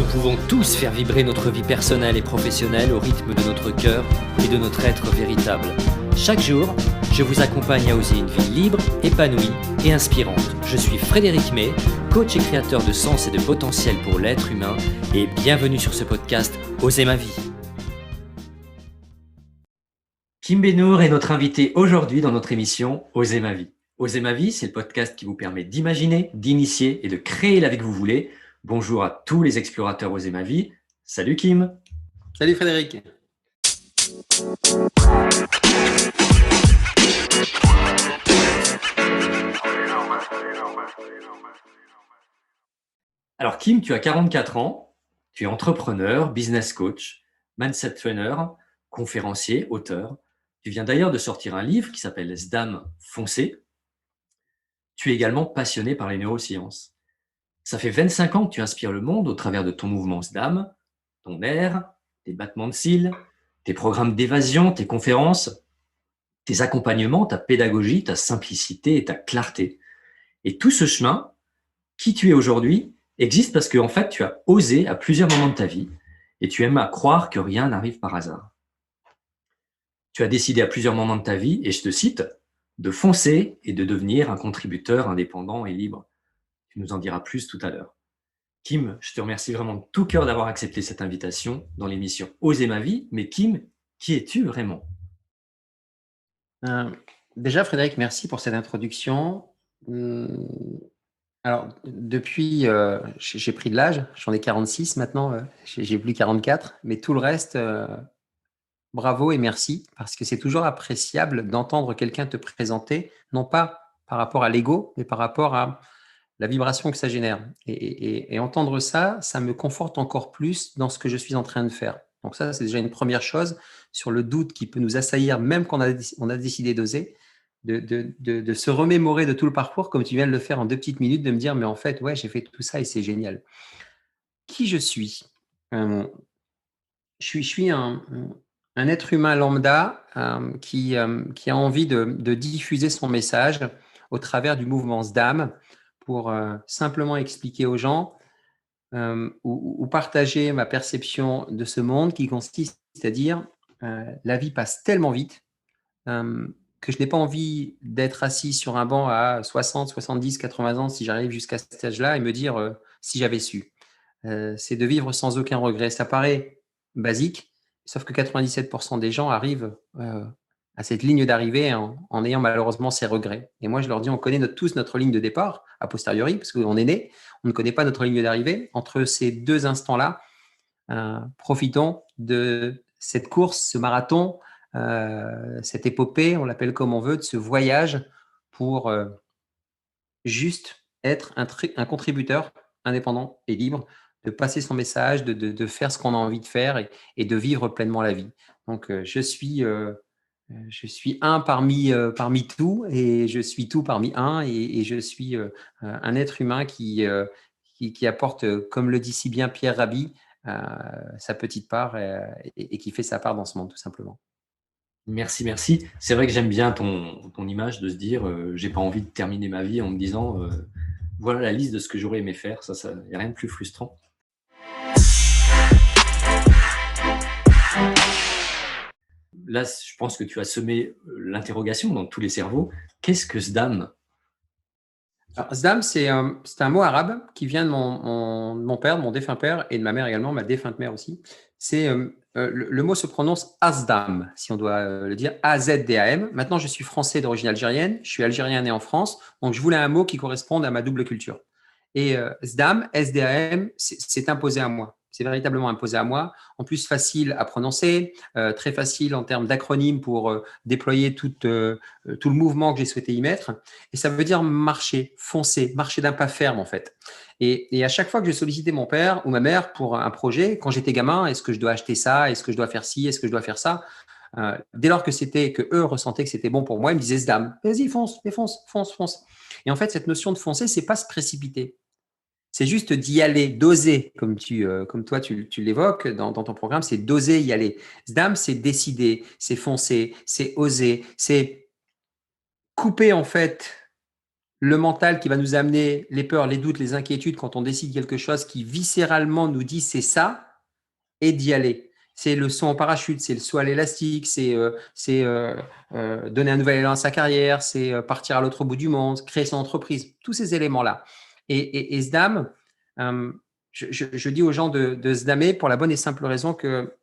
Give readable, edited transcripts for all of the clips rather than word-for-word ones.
pouvons tous faire vibrer notre vie personnelle et professionnelle au rythme de notre cœur et de notre être véritable. Chaque jour, je vous accompagne à oser une vie libre, épanouie et inspirante. Je suis Frédéric May, coach et créateur de sens et de potentiel pour l'être humain, et bienvenue sur ce podcast Oser ma vie. Kim Benour est notre invité aujourd'hui dans notre émission Oser ma vie. Oser ma vie, c'est le podcast qui vous permet d'imaginer, d'initier et de créer la vie que vous voulez. Bonjour à tous les explorateurs Oser ma vie. Salut Kim. Salut Frédéric. Alors Kim, tu as 44 ans, tu es entrepreneur, business coach, mindset trainer, conférencier, auteur. Tu viens d'ailleurs de sortir un livre qui s'appelle SDAM Foncez. Tu es également passionné par les neurosciences. Ça fait 25 ans que tu inspires le monde au travers de ton mouvement SDAM, ton air, tes battements de cils, tes programmes d'évasion, tes conférences, tes accompagnements, ta pédagogie, ta simplicité et ta clarté. Et tout ce chemin, qui tu es aujourd'hui, existe parce que en fait, tu as osé à plusieurs moments de ta vie et tu aimes à croire que rien n'arrive par hasard. Tu as décidé à plusieurs moments de ta vie, et je te cite, de foncer et de devenir un contributeur indépendant et libre. Tu nous en diras plus tout à l'heure. Kim, je te remercie vraiment de tout cœur d'avoir accepté cette invitation dans l'émission Oser ma vie. Mais Kim, qui es-tu vraiment ? Déjà, Frédéric, merci pour cette introduction. Alors, depuis, j'ai pris de l'âge, j'en ai 46 maintenant, j'ai plus 44, mais tout le reste, bravo et merci, parce que c'est toujours appréciable d'entendre quelqu'un te présenter, non pas par rapport à l'ego, mais par rapport à la vibration que ça génère. Et entendre ça, ça me conforte encore plus dans ce que je suis en train de faire. Donc ça, c'est déjà une première chose sur le doute qui peut nous assaillir, même quand on a décidé d'oser, de se remémorer de tout le parcours, comme tu viens de le faire en 2 petites minutes, de me dire, mais en fait, ouais, j'ai fait tout ça et c'est génial. Qui je suis Je suis un être humain lambda qui a envie de diffuser son message au travers du mouvement SDAM pour simplement expliquer aux gens ou partager ma perception de ce monde qui consiste à dire la vie passe tellement vite que je n'ai pas envie d'être assis sur un banc à 60, 70, 80 ans si j'arrive jusqu'à cet âge-là et me dire si j'avais su. C'est de vivre sans aucun regret. Ça paraît basique, sauf que 97% des gens arrivent à cette ligne d'arrivée en ayant malheureusement ces regrets. Et moi, je leur dis, on connaît tous notre ligne de départ, a posteriori, parce qu'on est né, on ne connaît pas notre ligne d'arrivée. Entre ces deux instants-là, profitons de cette course, ce marathon, cette épopée, on l'appelle comme on veut, de ce voyage pour juste être un contributeur indépendant et libre, de passer son message, de faire ce qu'on a envie de faire et de vivre pleinement la vie. Donc, je suis un parmi tout et je suis tout parmi un et je suis un être humain qui apporte, comme le dit si bien Pierre Rabhi, sa petite part et qui fait sa part dans ce monde, tout simplement. Merci, merci. C'est vrai que j'aime bien ton image de se dire j'ai pas envie de terminer ma vie en me disant voilà la liste de ce que j'aurais aimé faire. Ça, y a rien de plus frustrant. Là, je pense que tu as semé l'interrogation dans tous les cerveaux. Qu'est-ce que SDAM ? Alors, SDAM, c'est un mot arabe qui vient de mon père, de mon défunt père, et de ma mère également, ma défunte mère aussi. Le mot se prononce Asdam, si on doit le dire, A-Z-D-A-M. Maintenant, je suis français d'origine algérienne, je suis algérien né en France, donc je voulais un mot qui corresponde à ma double culture. Et SDAM, S-D-A-M, c'est imposé à moi. C'est véritablement imposé à moi. En plus, facile à prononcer, très facile en termes d'acronyme pour déployer tout le mouvement que j'ai souhaité y mettre. Et ça veut dire marcher, foncer, marcher d'un pas ferme en fait. Et à chaque fois que je sollicitais mon père ou ma mère pour un projet, quand j'étais gamin, est-ce que je dois acheter ça? Est-ce que je dois faire ci? Est-ce que je dois faire ça? Dès lors que eux ressentaient que c'était bon pour moi, ils me disaient SDAM, vas-y, fonce, fonce, fonce, fonce. Et en fait, cette notion de foncer, c'est pas se précipiter. C'est juste d'y aller, d'oser, comme toi tu l'évoques dans ton programme, c'est d'oser y aller. SDAM, c'est décider, c'est foncer, c'est oser, c'est couper en fait le mental qui va nous amener les peurs, les doutes, les inquiétudes quand on décide quelque chose qui viscéralement nous dit c'est ça, et d'y aller. C'est le saut en parachute, c'est le saut à l'élastique, c'est donner un nouvel élan à sa carrière, c'est partir à l'autre bout du monde, créer son entreprise, tous ces éléments-là. Et SDAM, je dis aux gens de se damer pour la bonne et simple raison que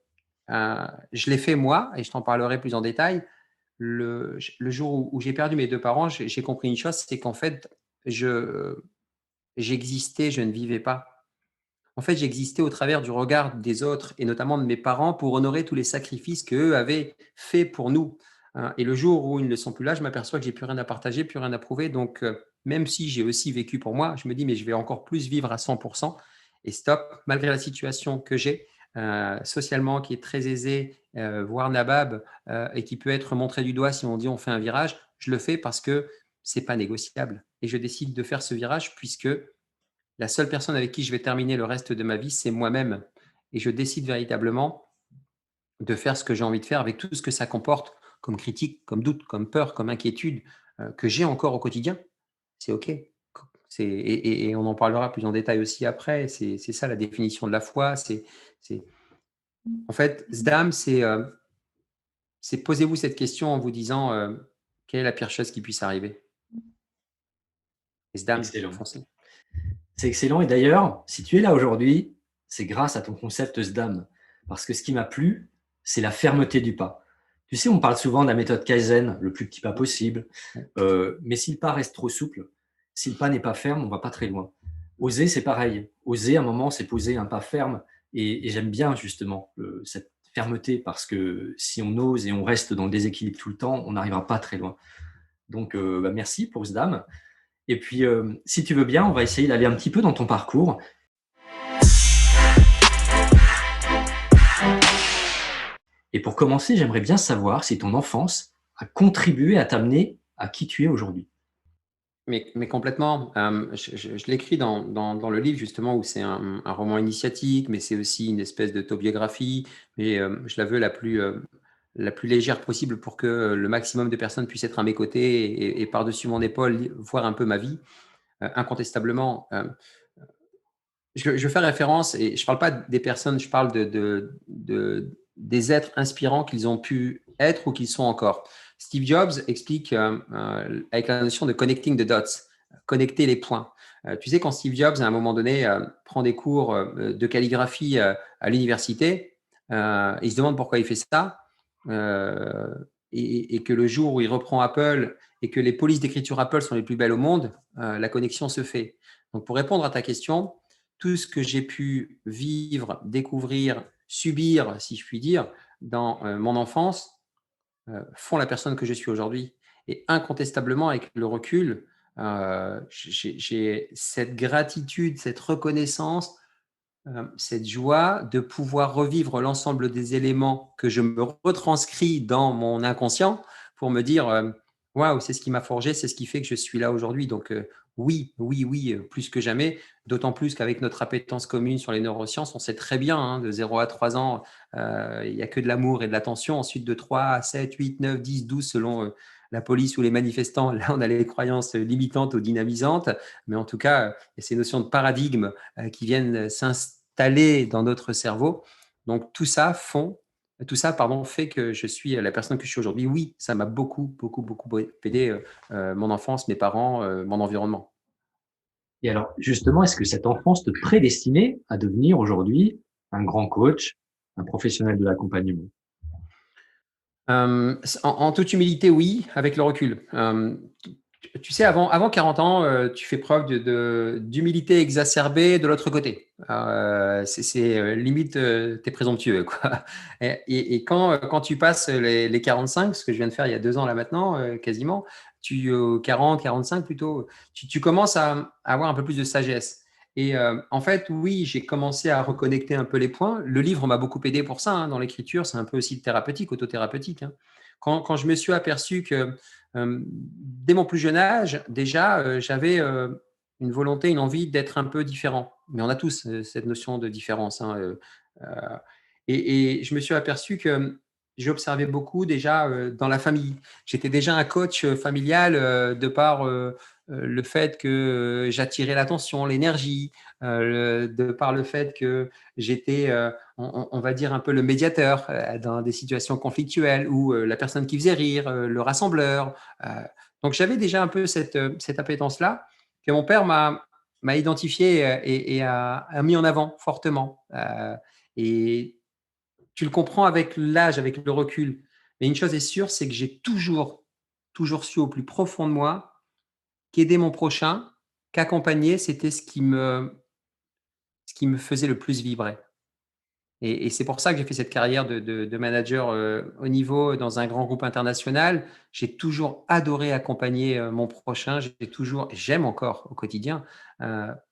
je l'ai fait moi, et je t'en parlerai plus en détail. Le jour où j'ai perdu mes deux parents, j'ai compris une chose, c'est qu'en fait, j'existais, je ne vivais pas. En fait, j'existais au travers du regard des autres et notamment de mes parents pour honorer tous les sacrifices qu'eux avaient faits pour nous. Et le jour où ils ne sont plus là, je m'aperçois que j'ai plus rien à partager, plus rien à prouver. Donc, même si j'ai aussi vécu pour moi, je me dis, mais je vais encore plus vivre à 100%. Et stop, malgré la situation que j'ai, socialement, qui est très aisée, voire nabab, et qui peut être montrée du doigt si on dit on fait un virage, je le fais parce que c'est pas négociable. Et je décide de faire ce virage puisque la seule personne avec qui je vais terminer le reste de ma vie, c'est moi-même. Et je décide véritablement de faire ce que j'ai envie de faire avec tout ce que ça comporte comme critique, comme doute, comme peur, comme inquiétude que j'ai encore au quotidien. C'est OK. Et on en parlera plus en détail aussi après. C'est ça la définition de la foi. En fait, Zdam, c'est posez-vous cette question en vous disant quelle est la pire chose qui puisse arriver. Et Zdam, Excellent. foncez. C'est excellent. Et d'ailleurs, si tu es là aujourd'hui, c'est grâce à ton concept SDAM. Parce que ce qui m'a plu, c'est la fermeté du pas. Tu sais, on parle souvent de la méthode Kaizen, le plus petit pas possible. Mais si le pas reste trop souple, si le pas n'est pas ferme, on va pas très loin. Oser, c'est pareil. Oser, à un moment, c'est poser un pas ferme. Et j'aime bien justement cette fermeté parce que si on ose et on reste dans le déséquilibre tout le temps, on n'arrivera pas très loin. Donc, merci pour SDAM. Et puis, si tu veux bien, on va essayer d'aller un petit peu dans ton parcours. Et pour commencer, j'aimerais bien savoir si ton enfance a contribué à t'amener à qui tu es aujourd'hui. Mais complètement. Je l'écris dans le livre, justement, où c'est un roman initiatique, mais c'est aussi une espèce d'autobiographie. Mais je la veux la plus légère possible pour que le maximum de personnes puissent être à mes côtés et par-dessus mon épaule, voir un peu ma vie. Incontestablement, je fais référence, et je ne parle pas des personnes, je parle des êtres inspirants qu'ils ont pu être ou qu'ils sont encore. Steve Jobs explique avec la notion de connecting the dots, connecter les points. Tu sais, quand Steve Jobs, à un moment donné, prend des cours de calligraphie à l'université, il se demande pourquoi il fait ça, et que le jour où il reprend Apple et que les polices d'écriture Apple sont les plus belles au monde, la connexion se fait. Donc, pour répondre à ta question, tout ce que j'ai pu vivre, découvrir, subir, si je puis dire, dans mon enfance, font la personne que je suis aujourd'hui. Et incontestablement, avec le recul, j'ai cette gratitude, cette reconnaissance, cette joie de pouvoir revivre l'ensemble des éléments que je me retranscris dans mon inconscient pour me dire waouh, c'est ce qui m'a forgé, c'est ce qui fait que je suis là aujourd'hui. Donc, oui, oui, oui, plus que jamais. D'autant plus qu'avec notre appétence commune sur les neurosciences, on sait très bien, hein, de 0 à 3 ans, il n'y a que de l'amour et de l'attention. Ensuite, de 3 à 7, 8, 9, 10, 12, selon la police ou les manifestants, là, on a les croyances limitantes ou dynamisantes. Mais en tout cas, il y a ces notions de paradigme qui viennent s'installer dans notre cerveau. Donc, tout ça, pardon, fait que je suis la personne que je suis aujourd'hui. Oui, ça m'a beaucoup, beaucoup, beaucoup aidé, mon enfance, mes parents, mon environnement. Et alors, justement, est-ce que cette enfance te prédestinait à devenir aujourd'hui un grand coach, un professionnel de l'accompagnement? En toute humilité, oui, avec le recul. Tu sais, avant 40 ans, tu fais preuve d'humilité exacerbée de l'autre côté. Limite, tu es présomptueux, quoi. Et quand tu passes les 45, ce que je viens de faire il y a 2 ans là maintenant, quasiment, 40, 45 plutôt, tu commences à avoir un peu plus de sagesse. Et en fait, oui, j'ai commencé à reconnecter un peu les points. Le livre m'a beaucoup aidé pour ça, hein, dans l'écriture. C'est un peu aussi thérapeutique, autothérapeutique, hein. Quand je me suis aperçu que dès mon plus jeune âge, déjà, j'avais une volonté, une envie d'être un peu différent. Mais on a tous cette notion de différence, hein, et je me suis aperçu que j'observais beaucoup déjà dans la famille. J'étais déjà un coach familial de par le fait que j'attirais l'attention, l'énergie, de par le fait que j'étais, on va dire, un peu le médiateur dans des situations conflictuelles ou la personne qui faisait rire, le rassembleur. Donc, j'avais déjà un peu cette appétence-là que mon père m'a identifié et a mis en avant fortement. Et tu le comprends avec l'âge, avec le recul. Mais une chose est sûre, c'est que j'ai toujours su au plus profond de moi qu'aider mon prochain, qu'accompagner, c'était ce qui me faisait le plus vibrer. Et c'est pour ça que j'ai fait cette carrière de manager haut niveau dans un grand groupe international. J'ai toujours adoré accompagner mon prochain. J'aime encore au quotidien,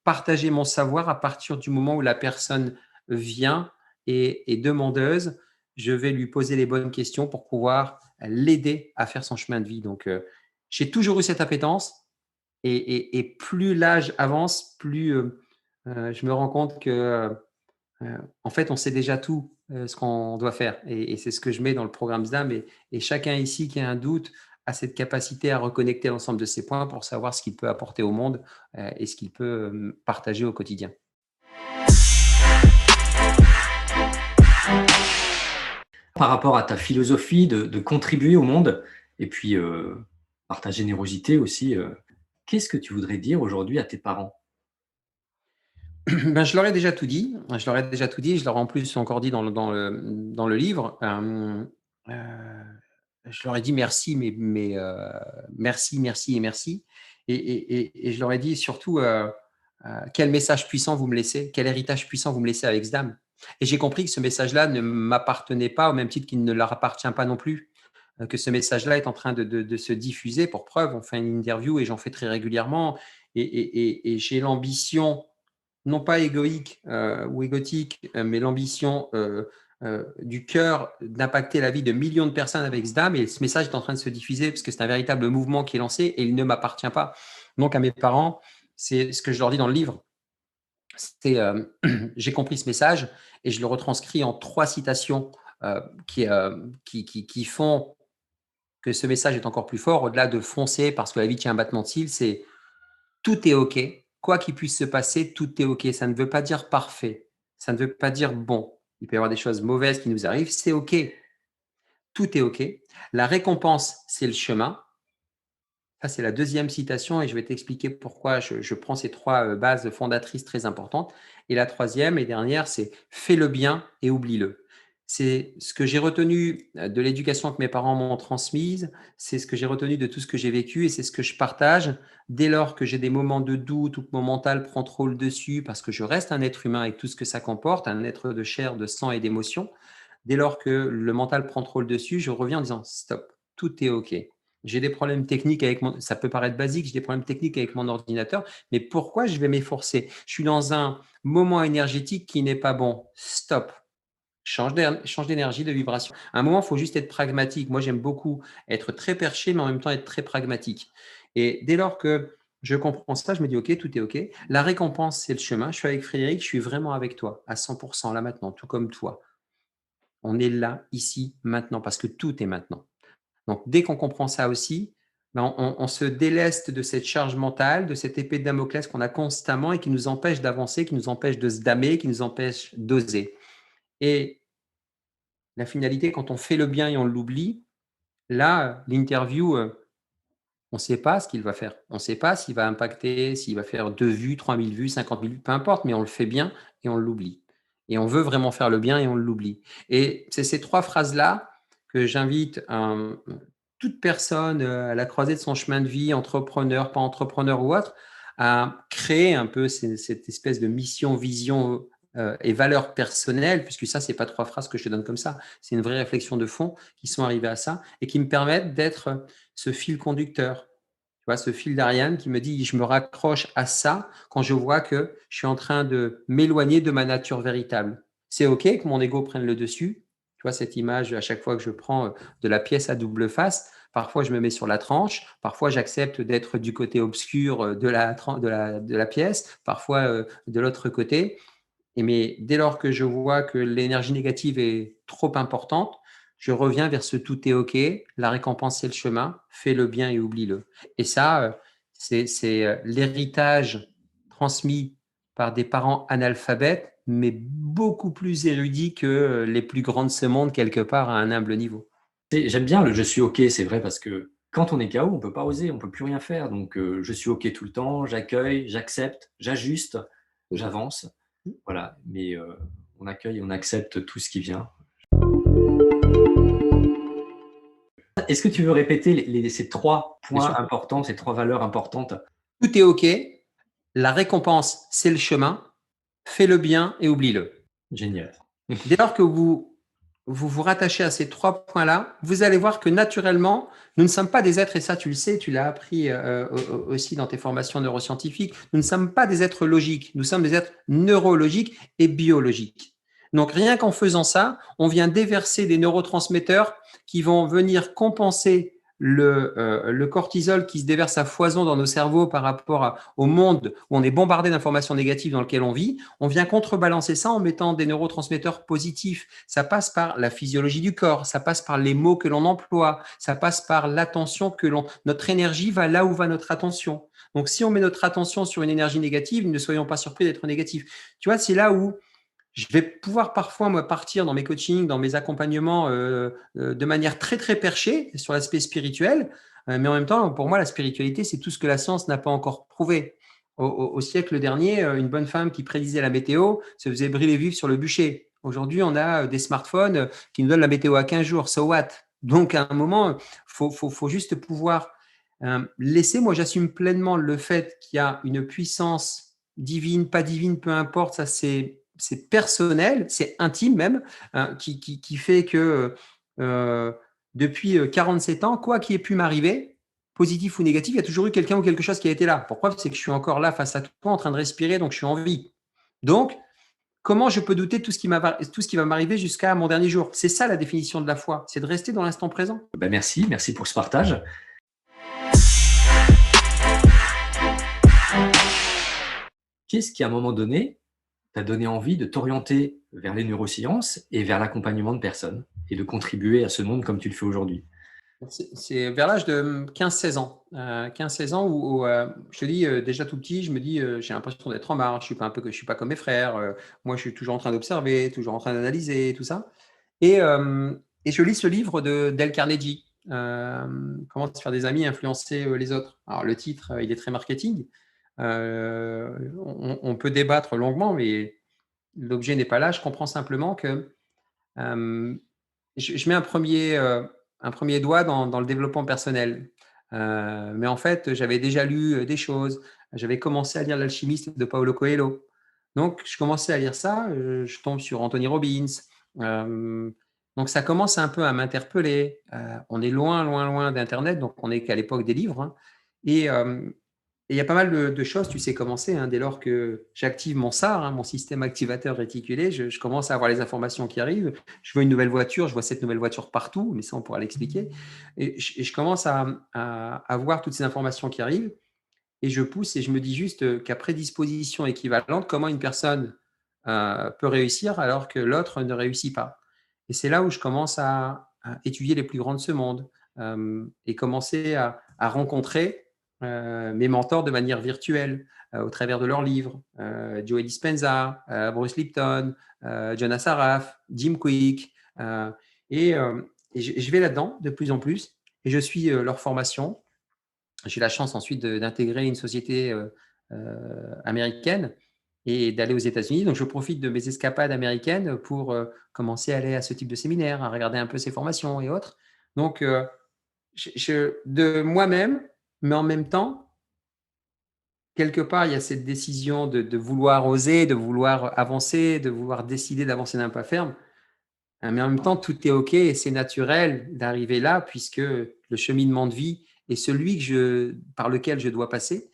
partager mon savoir à partir du moment où la personne vient et est demandeuse. Je vais lui poser les bonnes questions pour pouvoir l'aider à faire son chemin de vie. Donc, j'ai toujours eu cette appétence. Et plus l'âge avance, plus je me rends compte que, en fait, on sait déjà tout ce qu'on doit faire. Et c'est ce que je mets dans le programme SDAM. Et chacun ici qui a un doute a cette capacité à reconnecter l'ensemble de ses points pour savoir ce qu'il peut apporter au monde et ce qu'il peut partager au quotidien. Par rapport à ta philosophie de contribuer au monde et puis par ta générosité aussi, qu'est-ce que tu voudrais dire aujourd'hui à tes parents? Ben, je leur ai déjà tout dit. Je leur ai déjà tout dit. Je leur ai en plus encore dit dans le livre. Je leur ai dit merci, mais merci, merci et merci. Et je leur ai dit surtout quel message puissant vous me laissez, quel héritage puissant vous me laissez avec Zdam. Et j'ai compris que ce message-là ne m'appartenait pas, au même titre qu'il ne leur appartient pas non plus. Que ce message-là est en train de se diffuser. Pour preuve, on fait une interview et j'en fais très régulièrement. Et j'ai l'ambition non pas égoïque ou égotique, mais l'ambition du cœur d'impacter la vie de millions de personnes avec SDAM. Et ce message est en train de se diffuser parce que c'est un véritable mouvement qui est lancé et il ne m'appartient pas. Donc, à mes parents, c'est ce que je leur dis dans le livre. C'est j'ai compris ce message et je le retranscris en 3 citations qui font que ce message est encore plus fort, au-delà de foncer parce que la vie tient un battement de cils, c'est tout est OK. Quoi qu'il puisse se passer, tout est OK. Ça ne veut pas dire parfait. Ça ne veut pas dire bon. Il peut y avoir des choses mauvaises qui nous arrivent. C'est OK. Tout est OK. La récompense, c'est le chemin. Ça, c'est la deuxième citation et je vais t'expliquer pourquoi je prends ces 3 bases fondatrices très importantes. Et la troisième et dernière, c'est fais le bien et oublie-le. C'est ce que j'ai retenu de l'éducation que mes parents m'ont transmise, c'est ce que j'ai retenu de tout ce que j'ai vécu et c'est ce que je partage dès lors que j'ai des moments de doute ou que mon mental prend trop le dessus parce que je reste un être humain avec tout ce que ça comporte, un être de chair, de sang et d'émotion. Dès lors que le mental prend trop le dessus, je reviens en disant stop, tout est OK. J'ai des problèmes techniques avec ça peut paraître basique, j'ai des problèmes techniques avec mon ordinateur, mais pourquoi je vais m'efforcer? Je suis dans un moment énergétique qui n'est pas bon. Stop. Change d'énergie, de vibration. À un moment, il faut juste être pragmatique. Moi, j'aime beaucoup être très perché, mais en même temps être très pragmatique. Et dès lors que je comprends ça, je me dis OK, tout est OK. La récompense, c'est le chemin. Je suis avec Frédéric, je suis vraiment avec toi à 100% là maintenant, tout comme toi. On est là, ici, maintenant, parce que tout est maintenant. Donc, dès qu'on comprend ça aussi, ben, on se déleste de cette charge mentale, de cette épée de Damoclès qu'on a constamment et qui nous empêche d'avancer, qui nous empêche de se damer, qui nous empêche d'oser. Et la finalité, quand on fait le bien et on l'oublie, là, l'interview, on ne sait pas ce qu'il va faire. On ne sait pas s'il va impacter, s'il va faire 2 vues, 3000 vues, 50 000 vues, peu importe, mais on le fait bien et on l'oublie. Et on veut vraiment faire le bien et on l'oublie. Et c'est ces 3 phrases-là que j'invite toute personne à la croisée de son chemin de vie, entrepreneur, pas entrepreneur ou autre, à créer un peu cette espèce de mission, vision et valeur personnelle, puisque ça, c'est pas 3 phrases que je te donne comme ça, c'est une vraie réflexion de fond qui sont arrivées à ça et qui me permettent d'être ce fil conducteur. Tu vois, ce fil d'Ariane qui me dit, je me raccroche à ça quand je vois que je suis en train de m'éloigner de ma nature véritable. C'est OK que mon ego prenne le dessus. Tu vois, cette image, à chaque fois que je prends de la pièce à double face, parfois je me mets sur la tranche, parfois j'accepte d'être du côté obscur de la pièce, parfois de l'autre côté. Mais dès lors que je vois que l'énergie négative est trop importante, je reviens vers ce tout est OK, la récompense c'est le chemin, fais le bien et oublie-le. Et ça, C'est l'héritage transmis par des parents analphabètes, mais beaucoup plus érudits que les plus grands de ce monde, quelque part à un humble niveau. J'aime bien le «je suis OK», c'est vrai parce que quand on est KO, on peut pas oser, on peut plus rien faire donc je suis OK tout le temps, j'accueille, j'accepte, j'ajuste, C'est ça. j'avance, voilà, mais on accueille, on accepte tout ce qui vient. Est-ce que tu veux répéter ces 3 Bien points sûr. importants, ces 3 valeurs importantes? Tout est OK. La récompense, c'est le chemin. Fais le bien et oublie-le. Génial. Dès lors que vous rattachez à ces 3 points-là, vous allez voir que naturellement, nous ne sommes pas des êtres, et ça tu le sais, tu l'as appris aussi dans tes formations neuroscientifiques, nous ne sommes pas des êtres logiques, nous sommes des êtres neurologiques et biologiques. Donc rien qu'en faisant ça, on vient déverser des neurotransmetteurs qui vont venir compenser le cortisol qui se déverse à foison dans nos cerveaux par rapport au monde où on est bombardé d'informations négatives dans lequel on vit. On vient contrebalancer ça en mettant des neurotransmetteurs positifs. Ça passe par la physiologie du corps, ça passe par les mots que l'on emploie, ça passe par l'attention que l'on... Notre énergie va là où va notre attention. Donc, si on met notre attention sur une énergie négative, ne soyons pas surpris d'être négatif. Tu vois, c'est là où je vais pouvoir parfois, moi, partir dans mes coachings, dans mes accompagnements de manière très, très perchée sur l'aspect spirituel. Mais en même temps, pour moi, la spiritualité, c'est tout ce que la science n'a pas encore prouvé. Au siècle dernier, une bonne femme qui prédisait la météo se faisait brûler vive sur le bûcher. Aujourd'hui, on a des smartphones qui nous donnent la météo à 15 jours. So what? Donc, à un moment, faut juste pouvoir laisser. Moi, j'assume pleinement le fait qu'il y a une puissance divine, pas divine, peu importe. Ça, c'est personnel, c'est intime même, hein, qui fait que depuis 47 ans, quoi qui ait pu m'arriver, positif ou négatif, il y a toujours eu quelqu'un ou quelque chose qui a été là. Pourquoi? C'est que je suis encore là face à toi en train de respirer, donc je suis en vie. Donc, comment je peux douter de tout ce qui va m'arriver jusqu'à mon dernier jour? C'est ça la définition de la foi, c'est de rester dans l'instant présent. Ben merci, merci pour ce partage. Qu'est-ce qui, à un moment donné, t'a donné envie de t'orienter vers les neurosciences et vers l'accompagnement de personnes et de contribuer à ce monde comme tu le fais aujourd'hui? C'est vers l'âge de 15-16 ans. 15-16 ans où, je te dis, déjà tout petit, je me dis, j'ai l'impression d'être en marge, je suis pas comme mes frères, moi je suis toujours en train d'observer, toujours en train d'analyser tout ça et je lis ce livre de Dale Carnegie, Comment se faire des amis et influencer, les autres. Alors le titre, il est très marketing. On peut débattre longuement, mais l'objet n'est pas là. Je comprends simplement que, hem je mets un premier doigt dans le développement personnel. Mais en fait, j'avais déjà lu des choses. J'avais commencé à lire L'Alchimiste de Paulo Coelho. Donc, je commençais à lire ça. Je tombe sur Anthony Robbins. Euh, donc, ça commence un peu à m'interpeller. On est loin, loin, loin d'Internet. Donc, on n'est qu'à l'époque des livres, hein. Et il y a pas mal de choses, tu sais comment c'est, hein, dès lors que j'active mon SAR, hein, mon système activateur réticulé, je commence à avoir les informations qui arrivent. Je vois une nouvelle voiture, je vois cette nouvelle voiture partout, mais ça, on pourra l'expliquer. Et je commence à voir toutes ces informations qui arrivent et je pousse et je me dis juste qu'à prédisposition équivalente, comment une personne peut réussir alors que l'autre ne réussit pas. Et c'est là où je commence à étudier les plus grands de ce monde et commencer à rencontrer mes mentors de manière virtuelle au travers de leurs livres. Joe Dispenza, Bruce Lipton, Jonas Saraf, Jim Quick. Euh, et je vais là-dedans de plus en plus et je suis leur formation. J'ai eu la chance ensuite d'intégrer une société américaine et d'aller aux États-Unis. Donc, je profite de mes escapades américaines pour commencer à aller à ce type de séminaire, à regarder un peu ces formations et autres. Donc, de moi-même, mais en même temps, quelque part, il y a cette décision de vouloir oser, de vouloir avancer, de vouloir décider d'avancer d'un pas ferme. Mais en même temps, tout est OK et c'est naturel d'arriver là puisque le cheminement de vie est celui par lequel je dois passer.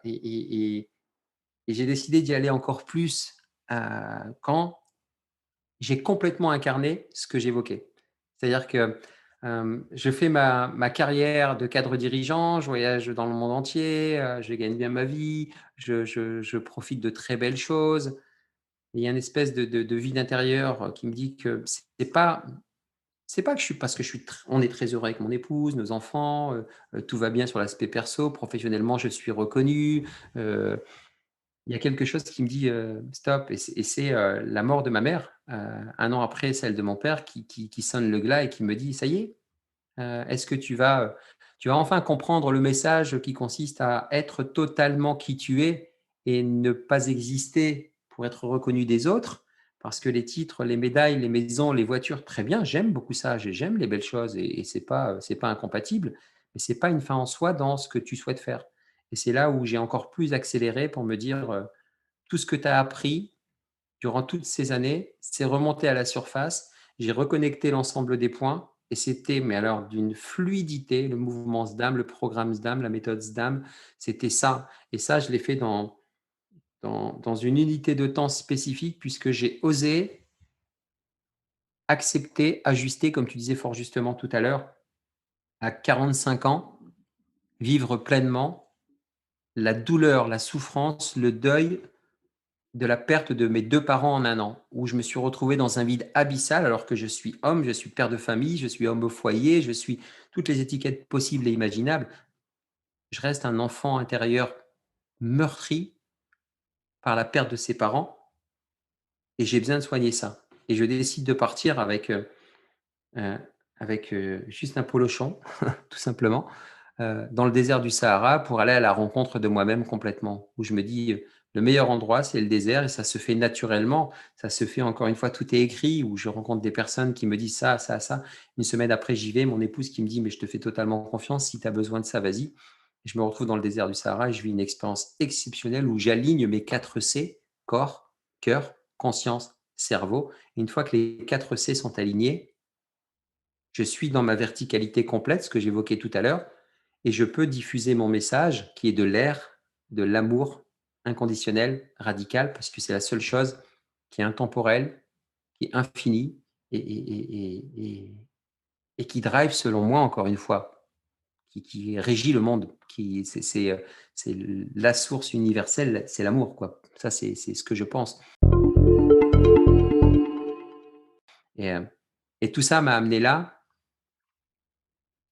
Et j'ai décidé d'y aller encore plus quand j'ai complètement incarné ce que j'évoquais. C'est-à-dire que je fais ma carrière de cadre dirigeant, je voyage dans le monde entier, je gagne bien ma vie, je profite de très belles choses. Et il y a une espèce de vide intérieur qui me dit que c'est pas C'est pas que je suis parce que on est très heureux avec mon épouse, nos enfants, tout va bien sur l'aspect perso, professionnellement, je suis reconnu. Heu, il y a quelque chose qui me dit, stop et c'est, la mort de ma mère, 1 an après celle de mon père qui sonne le glas et qui me dit: «Ça y est, est-ce que tu vas enfin comprendre le message qui consiste à être totalement qui tu es et ne pas exister pour être reconnu des autres?» Parce que les titres, les médailles, les maisons, les voitures, très bien, j'aime beaucoup ça, j'aime les belles choses et c'est pas incompatible, mais c'est pas une fin en soi dans ce que tu souhaites faire et c'est là où j'ai encore plus accéléré pour me dire, tout ce que tu as appris durant toutes ces années, c'est remonté à la surface. J'ai reconnecté l'ensemble des points et c'était, mais alors d'une fluidité, le mouvement SDAM, le programme SDAM, la méthode SDAM, c'était ça. Et ça, je l'ai fait dans une unité de temps spécifique puisque j'ai osé accepter, ajuster, comme tu disais fort justement tout à l'heure, à 45 ans, vivre pleinement la douleur, la souffrance, le deuil de la perte de mes 2 parents en 1 an, où je me suis retrouvé dans un vide abyssal alors que je suis homme, je suis père de famille, je suis homme au foyer, je suis toutes les étiquettes possibles et imaginables. Je reste un enfant intérieur meurtri par la perte de ses parents et j'ai besoin de soigner ça et je décide de partir heu, juste un polochon, tout simplement, dans le désert du Sahara pour aller à la rencontre de moi-même complètement. Où je me dis, le meilleur endroit, c'est le désert et ça se fait naturellement. Ça se fait encore une fois, tout est écrit, où je rencontre des personnes qui me disent ça, ça, ça. Une semaine après, j'y vais, mon épouse qui me dit: «Mais je te fais totalement confiance, si tu as besoin de ça, vas-y». Et je me retrouve dans le désert du Sahara et je vis une expérience exceptionnelle où j'aligne mes 4 C: corps, cœur, conscience, cerveau. Et une fois que les 4 C sont alignés, je suis dans ma verticalité complète, ce que j'évoquais tout à l'heure, et je peux diffuser mon message qui est de l'air, de l'amour inconditionnel, radical, parce que c'est la seule chose qui est intemporelle, qui est infinie et qui drive, selon moi, encore une fois, qui régit le monde, c'est la source universelle, c'est l'amour, quoi. Ça, c'est ce que je pense. Et, euh, et tout ça m'a amené là,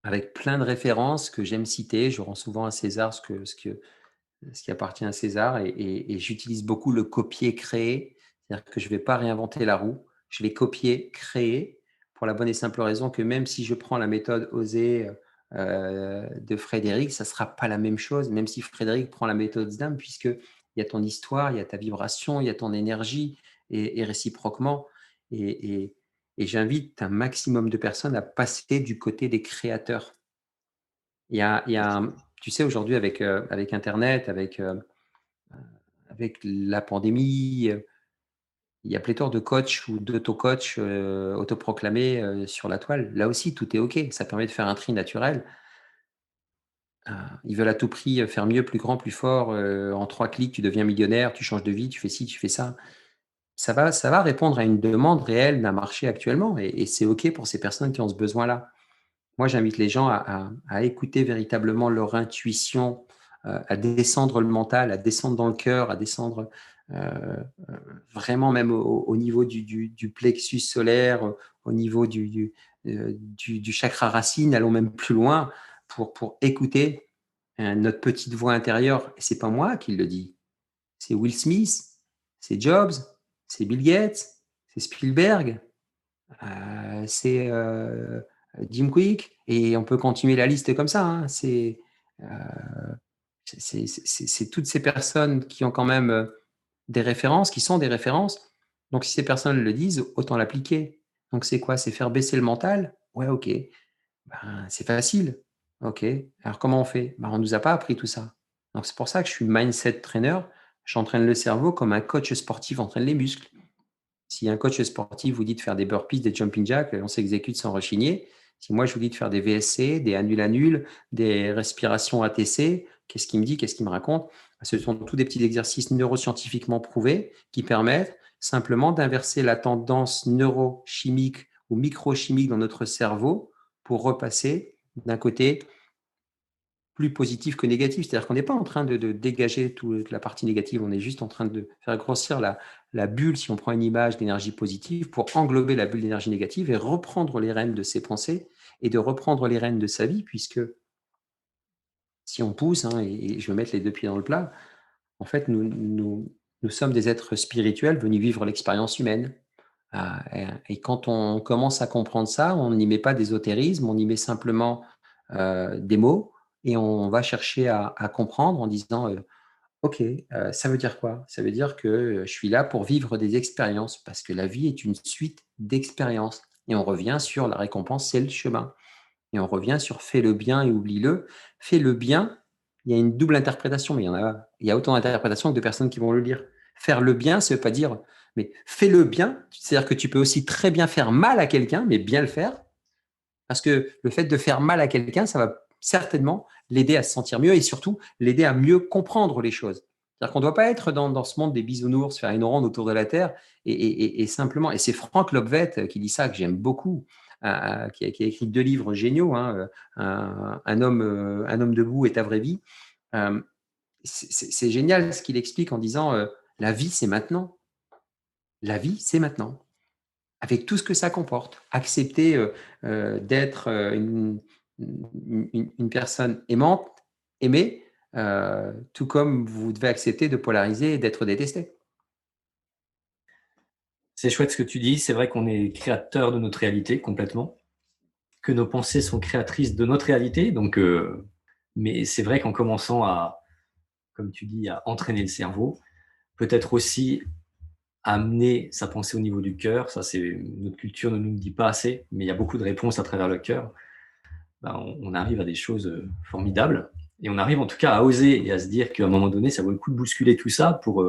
avec plein de références que j'aime citer. Je rends souvent à César ce qui appartient à César et j'utilise beaucoup le copier-créer. C'est-à-dire que je ne vais pas réinventer la roue, je vais copier, créer pour la bonne et simple raison que même si je prends la méthode OSER de Frédéric, ça ne sera pas la même chose, même si Frédéric prend la méthode SDAM, puisqu'il y a ton histoire, il y a ta vibration, il y a ton énergie et réciproquement. Et, et, et j'invite un maximum de personnes à passer du côté des créateurs. Tu sais, aujourd'hui, avec Internet, avec la pandémie, il y a pléthore de coachs ou d'auto-coachs autoproclamés sur la toile. Là aussi, tout est OK. Ça permet de faire un tri naturel. Ils veulent à tout prix faire mieux, plus grand, plus fort. En 3 clics, tu deviens millionnaire, tu changes de vie, tu fais ci, tu fais ça. Ça va répondre à une demande réelle d'un marché actuellement et c'est OK pour ces personnes qui ont ce besoin-là. Moi, j'invite les gens à écouter véritablement leur intuition, à descendre le mental, à descendre dans le cœur, à descendre vraiment même au niveau du plexus solaire, au niveau du chakra racine, allons même plus loin pour écouter notre petite voix intérieure. Et c'est pas moi qui le dis, c'est Will Smith, c'est Jobs, c'est Bill Gates, c'est Spielberg, c'est Jim Quick, et on peut continuer la liste comme ça. Hein. Euh, c'est toutes ces personnes qui ont quand même des références, qui sont des références. Donc, si ces personnes le disent, autant l'appliquer. Donc, c'est quoi? C'est faire baisser le mental? Ouais, ok. Ben, c'est facile. Ok. Alors, comment on fait? Ben, on ne nous a pas appris tout ça. Donc, c'est pour ça que je suis mindset trainer. J'entraîne le cerveau comme un coach sportif entraîne les muscles. Si un coach sportif vous dit de faire des burpees, des jumping jacks, on s'exécute sans rechigner. Si moi je vous dis de faire des VSC, des annul-annul, des respirations ATC, qu'est-ce qu'il me dit, qu'est-ce qu'il me raconte? Ce sont tous des petits exercices neuroscientifiquement prouvés qui permettent simplement d'inverser la tendance neurochimique ou microchimique dans notre cerveau pour repasser d'un côté plus positif que négatif. C'est-à-dire qu'on n'est pas en train de dégager toute la partie négative, on est juste en train de faire grossir la bulle, si on prend une image d'énergie positive, pour englober la bulle d'énergie négative et reprendre les rênes de ses pensées et de reprendre les rênes de sa vie, puisque si on pousse, et je vais mettre les deux pieds dans le plat, en fait, nous sommes des êtres spirituels venus vivre l'expérience humaine. Et quand on commence à comprendre ça, on n'y met pas d'ésotérisme, on y met simplement des mots et on va chercher à comprendre en disant OK, ça veut dire quoi? Ça veut dire que je suis là pour vivre des expériences parce que la vie est une suite d'expériences. Et on revient sur la récompense, c'est le chemin. Et on revient sur fais le bien et oublie-le. Fais le bien, il y a une double interprétation, mais il y a autant d'interprétations que de personnes qui vont le lire. Faire le bien, ça ne veut pas dire, mais fais le bien, c'est-à-dire que tu peux aussi très bien faire mal à quelqu'un, mais bien le faire, parce que le fait de faire mal à quelqu'un, ça va certainement l'aider à se sentir mieux et surtout l'aider à mieux comprendre les choses. C'est-à-dire qu'on ne doit pas être dans ce monde des bisounours, faire une ronde autour de la Terre et simplement, et c'est Frank Lobvet qui dit ça, que j'aime beaucoup, qui a écrit 2 livres géniaux, un homme debout et ta vraie vie. C'est génial ce qu'il explique en disant la vie, c'est maintenant. La vie, c'est maintenant avec tout ce que ça comporte. Accepter d'être une personne aimante, aimée, tout comme vous devez accepter de polariser et d'être détesté. C'est chouette ce que tu dis. C'est vrai qu'on est créateur de notre réalité complètement, que nos pensées sont créatrices de notre réalité. Donc, mais c'est vrai qu'en commençant à, comme tu dis, à entraîner le cerveau, peut-être aussi amener sa pensée au niveau du cœur. Ça, c'est notre culture ne nous le dit pas assez, mais il y a beaucoup de réponses à travers le cœur. Ben, on arrive à des choses formidables. Et on arrive en tout cas à oser et à se dire qu'à un moment donné, ça vaut le coup de bousculer tout ça pour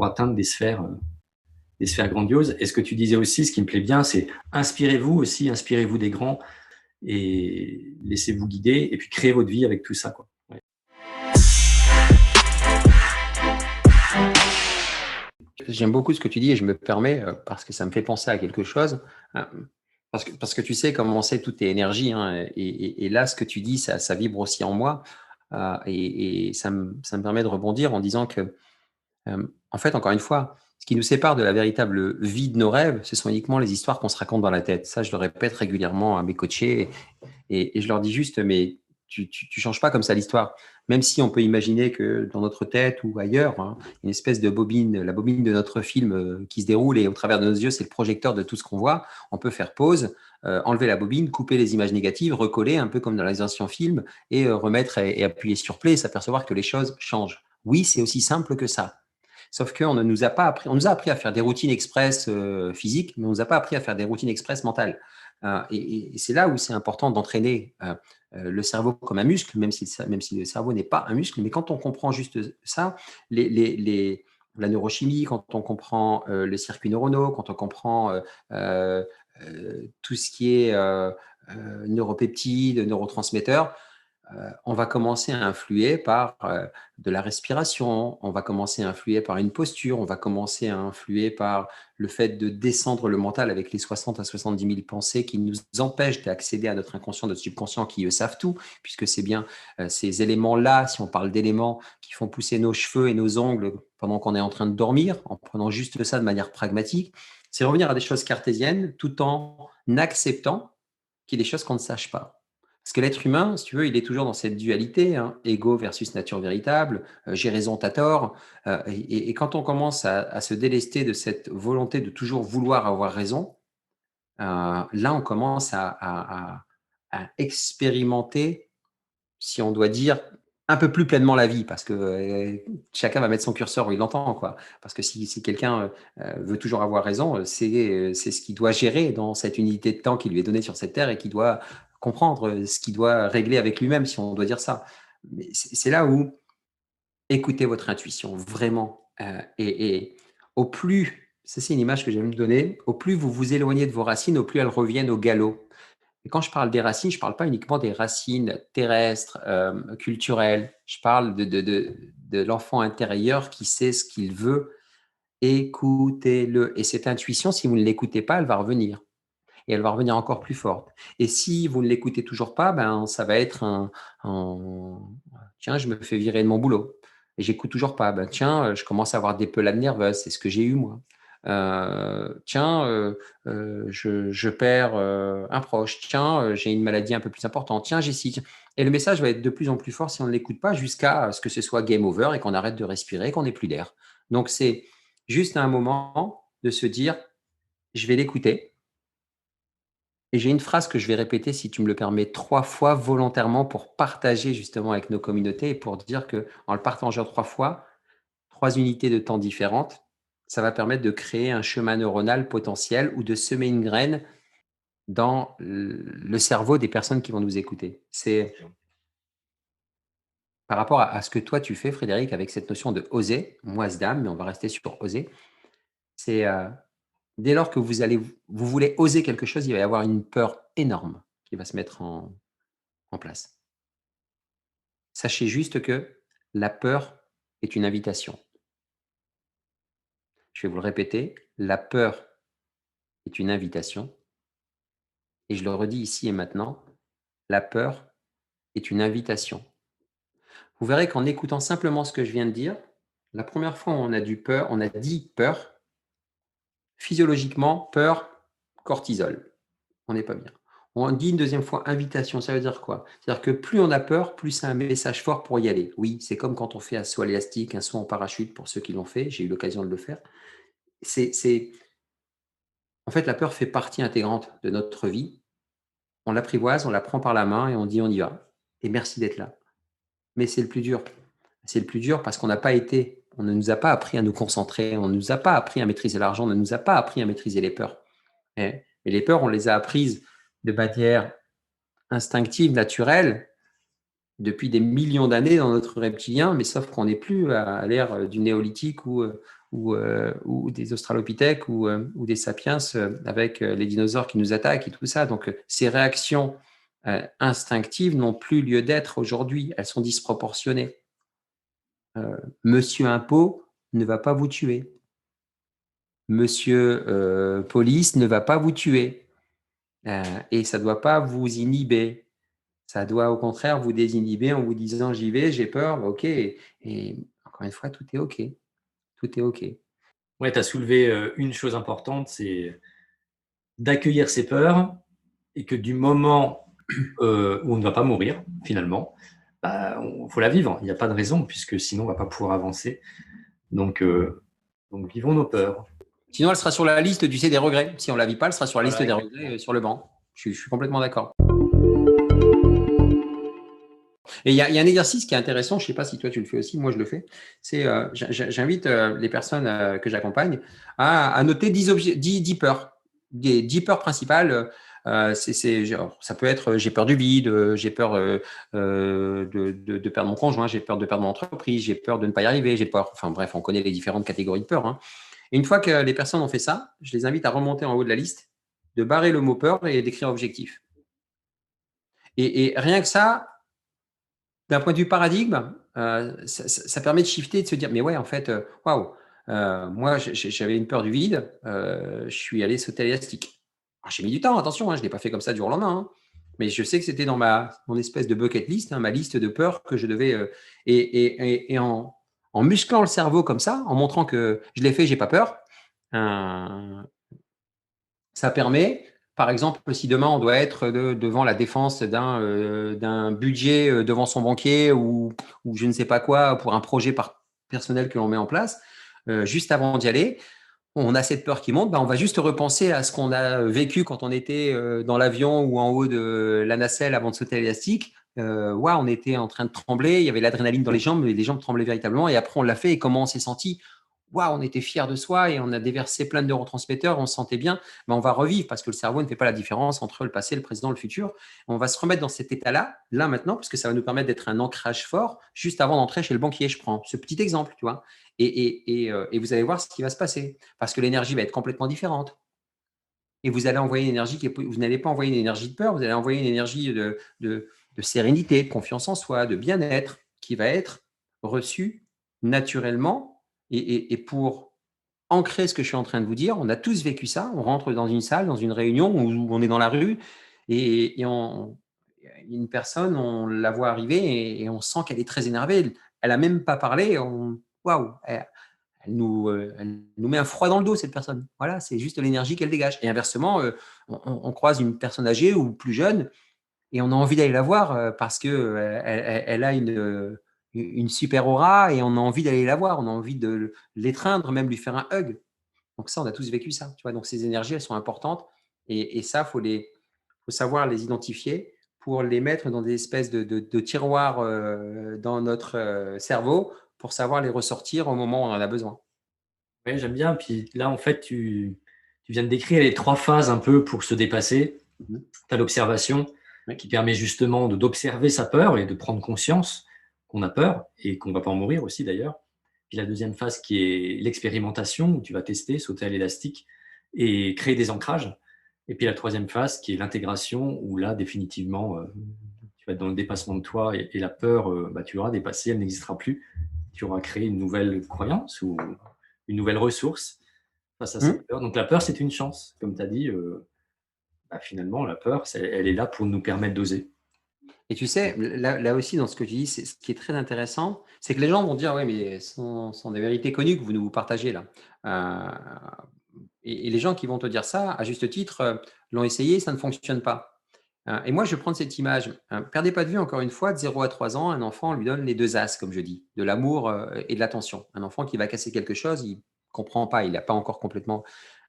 atteindre des sphères grandioses. Et ce que tu disais aussi, ce qui me plaît bien, c'est inspirez-vous aussi, inspirez-vous des grands et laissez-vous guider et puis créez votre vie avec tout ça, quoi. Ouais. J'aime beaucoup ce que tu dis et je me permets, parce que ça me fait penser à quelque chose, parce que tu sais, comme on sait, tout est énergie, et là, ce que tu dis, ça vibre aussi en moi, et ça me permet de rebondir en disant que, en fait, encore une fois, ce qui nous sépare de la véritable vie de nos rêves, ce sont uniquement les histoires qu'on se raconte dans la tête. Ça, je le répète régulièrement à mes coachés et je leur dis juste, mais tu changes pas comme ça l'histoire. Même si on peut imaginer que dans notre tête ou ailleurs, une espèce de bobine, la bobine de notre film qui se déroule et au travers de nos yeux, c'est le projecteur de tout ce qu'on voit, on peut faire pause, enlever la bobine, couper les images négatives, recoller un peu comme dans les anciens films et remettre et appuyer sur play et s'apercevoir que les choses changent. Oui, c'est aussi simple que ça. Sauf qu'on ne nous a pas appris, on nous a appris à faire des routines express physiques, mais on ne nous a pas appris à faire des routines express mentales. Et c'est là où c'est important d'entraîner le cerveau comme un muscle, même si le cerveau n'est pas un muscle. Mais quand on comprend juste ça, la neurochimie, quand on comprend les circuits neuronaux, quand on comprend tout ce qui est neuropeptides, neurotransmetteurs, on va commencer à influer par de la respiration, on va commencer à influer par une posture, on va commencer à influer par le fait de descendre le mental avec les 60 à 70 000 pensées qui nous empêchent d'accéder à notre inconscient, notre subconscient qui, eux, savent tout, puisque c'est bien ces éléments-là, si on parle d'éléments qui font pousser nos cheveux et nos ongles pendant qu'on est en train de dormir, en prenant juste ça de manière pragmatique, c'est revenir à des choses cartésiennes tout en acceptant qu'il y ait des choses qu'on ne sache pas. Parce que l'être humain, si tu veux, il est toujours dans cette dualité, ego versus nature véritable, j'ai raison, t'as tort. Et quand on commence à se délester de cette volonté de toujours vouloir avoir raison, là, on commence à expérimenter, si on doit dire, un peu plus pleinement la vie, parce que chacun va mettre son curseur où il l'entend, quoi. Parce que si quelqu'un veut toujours avoir raison, c'est ce qu'il doit gérer dans cette unité de temps qui lui est donnée sur cette terre et qui doit comprendre ce qu'il doit régler avec lui-même, si on doit dire ça. Mais c'est là où écoutez votre intuition, vraiment. Et au plus, ça c'est une image que j'aime donner, au plus vous vous éloignez de vos racines, au plus elles reviennent au galop. Et quand je parle des racines, je ne parle pas uniquement des racines terrestres, culturelles. Je parle de l'enfant intérieur qui sait ce qu'il veut. Écoutez-le. Et cette intuition, si vous ne l'écoutez pas, elle va revenir. et elle va revenir encore plus forte. Et si vous ne l'écoutez toujours pas, ben, ça va être tiens, je me fais virer de mon boulot et j'écoute toujours pas. Ben, tiens, je commence à avoir des pelades nerveuses, c'est ce que j'ai eu moi. Tiens, je perds un proche. Tiens, j'ai une maladie un peu plus importante. Tiens, j'ai ci. Et le message va être de plus en plus fort si on ne l'écoute pas jusqu'à ce que ce soit game over et qu'on arrête de respirer, qu'on n'ait plus d'air. Donc, c'est juste un moment de se dire, je vais l'écouter. Et j'ai une phrase que je vais répéter, si tu me le permets, 3 fois volontairement pour partager justement avec nos communautés et pour dire que en le partageant 3 fois, 3 unités de temps différentes, ça va permettre de créer un chemin neuronal potentiel ou de semer une graine dans le cerveau des personnes qui vont nous écouter. C'est par rapport à ce que toi tu fais, Frédéric, avec cette notion de oser, moi, Sdam, mais on va rester sur oser. C'est dès lors que vous voulez oser quelque chose, il va y avoir une peur énorme qui va se mettre en place. Sachez juste que la peur est une invitation. Je vais vous le répéter, la peur est une invitation. Et je le redis ici et maintenant, la peur est une invitation. Vous verrez qu'en écoutant simplement ce que je viens de dire, la première fois où on a dit peur, physiologiquement, peur, cortisol. On n'est pas bien. On dit une deuxième fois invitation, ça veut dire quoi? C'est-à-dire que plus on a peur, plus c'est un message fort pour y aller. Oui, c'est comme quand on fait un saut élastique, un saut en parachute pour ceux qui l'ont fait, j'ai eu l'occasion de le faire. En fait, la peur fait partie intégrante de notre vie. On l'apprivoise, on la prend par la main et on dit on y va. Et merci d'être là. Mais c'est le plus dur. C'est le plus dur parce on ne nous a pas appris à nous concentrer, on ne nous a pas appris à maîtriser l'argent, on ne nous a pas appris à maîtriser les peurs. Mais les peurs, on les a apprises de manière instinctive, naturelle, depuis des millions d'années dans notre reptilien, mais sauf qu'on n'est plus à l'ère du néolithique ou des australopithèques ou des sapiens avec les dinosaures qui nous attaquent et tout ça. Donc, ces réactions instinctives n'ont plus lieu d'être aujourd'hui. Elles sont disproportionnées. Monsieur Impôt ne va pas vous tuer. Monsieur Police ne va pas vous tuer. Et ça ne doit pas vous inhiber. Ça doit au contraire vous désinhiber en vous disant j'y vais, j'ai peur, ok. Et encore une fois, tout est ok. Tout est ok. Ouais, tu as soulevé une chose importante, c'est d'accueillir ses peurs et que du moment où on ne va pas mourir, finalement, bah, faut la vivre. Il n'y a pas de raison, puisque sinon, on ne va pas pouvoir avancer. Donc vivons nos peurs. Sinon, elle sera sur la liste, tu sais, des regrets. Si on ne la vit pas, elle sera sur la liste des regrets sur le banc. Je suis complètement d'accord. Et il y a un exercice qui est intéressant, je ne sais pas si toi tu le fais aussi, moi je le fais, c'est j'invite les personnes que j'accompagne à noter 10 peurs, des 10 peurs principales. Ça peut être j'ai peur du vide, j'ai peur de perdre mon conjoint, j'ai peur de perdre mon entreprise, j'ai peur de ne pas y arriver, j'ai peur, enfin bref, on connaît les différentes catégories de peur. Hein. Et une fois que les personnes ont fait ça, je les invite à remonter en haut de la liste, de barrer le mot peur et d'écrire objectif. Et rien que ça, d'un point de vue paradigme, ça permet de shifter, de se dire, mais ouais, en fait, waouh, moi, j'avais une peur du vide, je suis allé sauter à l'élastique. J'ai mis du temps, attention, hein, je ne l'ai pas fait comme ça du jour au lendemain, hein, mais je sais que c'était dans mon espèce de bucket list, hein, ma liste de peurs que je devais. Et en musclant le cerveau comme ça, en montrant que je l'ai fait, j'ai pas peur, ça permet, par exemple, si demain on doit être devant la défense d'un budget devant son banquier ou je ne sais pas quoi pour un projet personnel que l'on met en place, juste avant d'y aller, on a cette peur qui monte, on va juste repenser à ce qu'on a vécu quand on était dans l'avion ou en haut de la nacelle avant de sauter à l'élastique. On était en train de trembler, il y avait l'adrénaline dans les jambes, mais les jambes tremblaient véritablement. Et après, on l'a fait et comment on s'est senti? On était fiers de soi et on a déversé plein de neurotransmetteurs, on se sentait bien. On va revivre parce que le cerveau ne fait pas la différence entre le passé, le présent, le futur. On va se remettre dans cet état-là, là maintenant, parce que ça va nous permettre d'être un ancrage fort juste avant d'entrer chez le banquier. Je prends ce petit exemple, tu vois. Et vous allez voir ce qui va se passer parce que l'énergie va être complètement différente. Et vous allez envoyer une énergie vous n'allez pas envoyer une énergie de peur, vous allez envoyer une énergie de sérénité, de confiance en soi, de bien-être qui va être reçue naturellement et pour ancrer ce que je suis en train de vous dire. On a tous vécu ça. On rentre dans une salle, dans une réunion où on est dans la rue et une personne, on la voit arriver et on sent qu'elle est très énervée. Elle n'a même pas parlé. Waouh, elle nous met un froid dans le dos, cette personne. Voilà, c'est juste l'énergie qu'elle dégage. Et inversement, on croise une personne âgée ou plus jeune et on a envie d'aller la voir parce que elle a une super aura et on a envie d'aller la voir. On a envie de l'étreindre, même lui faire un hug. Donc ça, on a tous vécu ça. Tu vois, donc ces énergies, elles sont importantes et ça, faut savoir les identifier pour les mettre dans des espèces de tiroirs dans notre cerveau pour savoir les ressortir au moment où on en a besoin. Ouais, j'aime bien. Puis là, en fait, tu viens de décrire les 3 phases un peu pour se dépasser. Mhm. Tu as l'observation Oui. qui permet justement d'observer sa peur et de prendre conscience qu'on a peur et qu'on ne va pas en mourir aussi d'ailleurs. Puis la deuxième phase qui est l'expérimentation, où tu vas tester, sauter à l'élastique et créer des ancrages. Et puis la troisième phase qui est l'intégration, où là, définitivement, tu vas être dans le dépassement de toi et la peur, bah, tu l'auras dépassée, elle n'existera plus. Tu auras créé une nouvelle croyance ou une nouvelle ressource face à Mhm. cette peur. Donc la peur, c'est une chance. Comme tu as dit, bah, finalement, la peur, elle est là pour nous permettre d'oser. Et tu sais, là aussi, dans ce que tu dis, ce qui est très intéressant, c'est que les gens vont dire, oui, mais ce sont des vérités connues que vous nous partagez là. Et les gens qui vont te dire ça, à juste titre, l'ont essayé, ça ne fonctionne pas. Et moi, je vais prendre cette image. Perdez pas de vue, encore une fois, de 0 à 3 ans, un enfant, on lui donne les deux as, comme je dis, de l'amour et de l'attention. Un enfant qui va casser quelque chose, il ne comprend pas, il n'a pas encore complètement.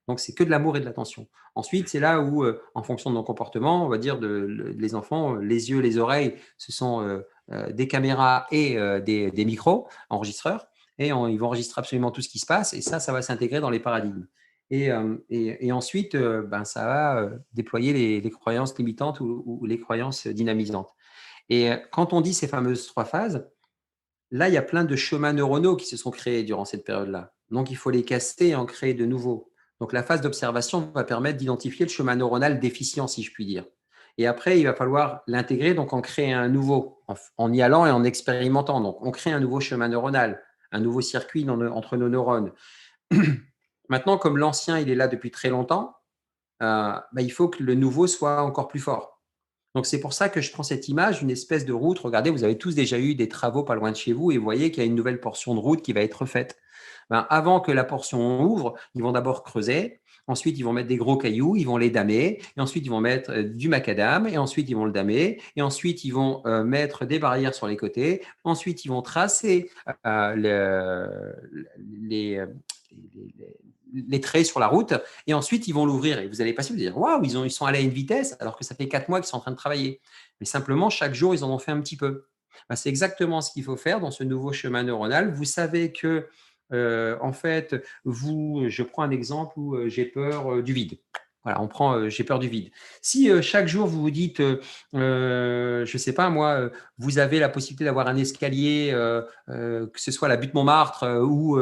Donc, c'est que de l'amour et de l'attention. Ensuite, c'est là où, en fonction de nos comportements, on va dire les enfants, les yeux, les oreilles, ce sont des caméras et des micros, enregistreurs, et ils vont enregistrer absolument tout ce qui se passe, et ça va s'intégrer dans les paradigmes. Et ensuite, ben, ça va déployer les croyances limitantes ou les croyances dynamisantes. Et quand on dit ces fameuses 3 phases, là, il y a plein de chemins neuronaux qui se sont créés durant cette période-là. Donc, il faut les casser et en créer de nouveaux. Donc, la phase d'observation va permettre d'identifier le chemin neuronal déficient, si je puis dire. Et après, il va falloir l'intégrer, donc en créer un nouveau, en y allant et en expérimentant. Donc, on crée un nouveau chemin neuronal, un nouveau circuit entre nos neurones. Maintenant, comme l'ancien, il est là depuis très longtemps, bah, il faut que le nouveau soit encore plus fort. Donc, c'est pour ça que je prends cette image, une espèce de route. Regardez, vous avez tous déjà eu des travaux pas loin de chez vous et vous voyez qu'il y a une nouvelle portion de route qui va être faite. Ben, avant que la portion ouvre, ils vont d'abord creuser. Ensuite, ils vont mettre des gros cailloux, ils vont les damer. Et ensuite, ils vont mettre du macadam. Et ensuite, ils vont le damer. Et ensuite, ils vont mettre des barrières sur les côtés. Ensuite, ils vont tracer les, les traits sur la route. Et ensuite, ils vont l'ouvrir. Et vous allez passer, vous allez dire, waouh, ils sont allés à une vitesse alors que ça fait 4 mois qu'ils sont en train de travailler. Mais simplement, chaque jour, ils en ont fait un petit peu. Ben, c'est exactement ce qu'il faut faire dans ce nouveau chemin neuronal. Vous savez que, en fait, je prends un exemple où j'ai peur du vide. Voilà, j'ai peur du vide. Si chaque jour vous vous dites, je ne sais pas moi, vous avez la possibilité d'avoir un escalier, que ce soit la butte Montmartre ou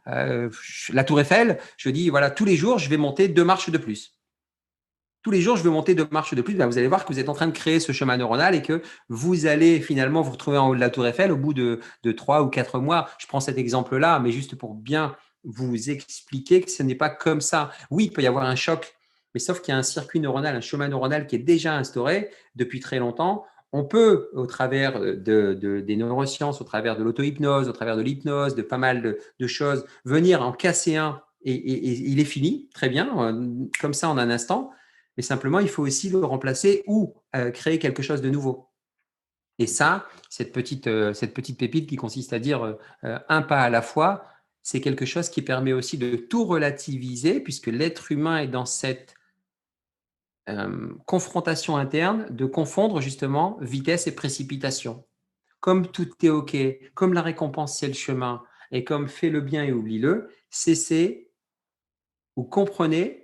la Tour Eiffel, je dis voilà, tous les jours je vais monter 2 marches de plus. Tous les jours, je vais monter 2 marches de plus. Ben, vous allez voir que vous êtes en train de créer ce chemin neuronal et que vous allez finalement vous retrouver en haut de la Tour Eiffel au bout de 3 ou 4 mois. Je prends cet exemple-là, mais juste pour bien vous expliquer que ce n'est pas comme ça. Oui, il peut y avoir un choc, mais sauf qu'il y a un circuit neuronal, un chemin neuronal qui est déjà instauré depuis très longtemps. On peut, au travers des neurosciences, au travers de l'auto-hypnose, au travers de l'hypnose, de pas mal de choses, venir en casser un et il est fini, très bien, comme ça en un instant. Mais simplement, il faut aussi le remplacer ou créer quelque chose de nouveau. Et ça, cette petite pépite qui consiste à dire un pas à la fois, c'est quelque chose qui permet aussi de tout relativiser, puisque l'être humain est dans cette confrontation interne de confondre justement vitesse et précipitation. Comme tout est OK, comme la récompense c'est le chemin, et comme fais le bien et oublie-le, cessez ou comprenez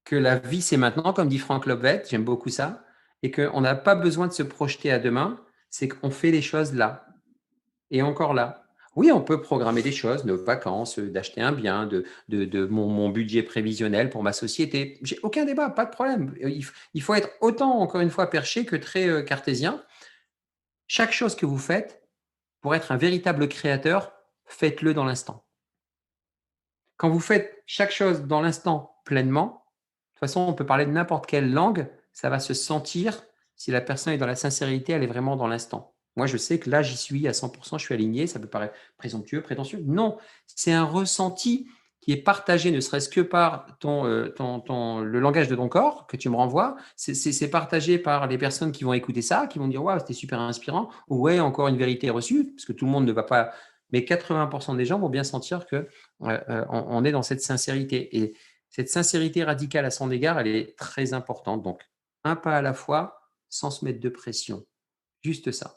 que la vie, c'est maintenant, comme dit Frank Lovett, j'aime beaucoup ça, et qu'on n'a pas besoin de se projeter à demain, c'est qu'on fait les choses là, et encore là. Oui, on peut programmer des choses, nos vacances, d'acheter un bien, de mon budget prévisionnel pour ma société. J'ai aucun débat, pas de problème. Il faut être autant, encore une fois, perché que très cartésien. Chaque chose que vous faites, pour être un véritable créateur, faites-le dans l'instant. quand vous faites chaque chose dans l'instant pleinement, de toute façon, on peut parler de n'importe quelle langue, ça va se sentir si la personne est dans la sincérité, elle est vraiment dans l'instant. Moi, je sais que là, j'y suis à 100%, je suis aligné, ça peut paraître présomptueux, prétentieux. Non, c'est un ressenti qui est partagé, ne serait-ce que par le langage de ton corps que tu me renvoies. C'est partagé par les personnes qui vont écouter ça, qui vont dire « Waouh, c'était super inspirant » ou « Ouais, encore une vérité reçue », parce que tout le monde ne va pas… Mais 80% des gens vont bien sentir qu'on est dans cette sincérité. Et cette sincérité radicale à son égard, elle est très importante. Donc, un pas à la fois, sans se mettre de pression. Juste ça.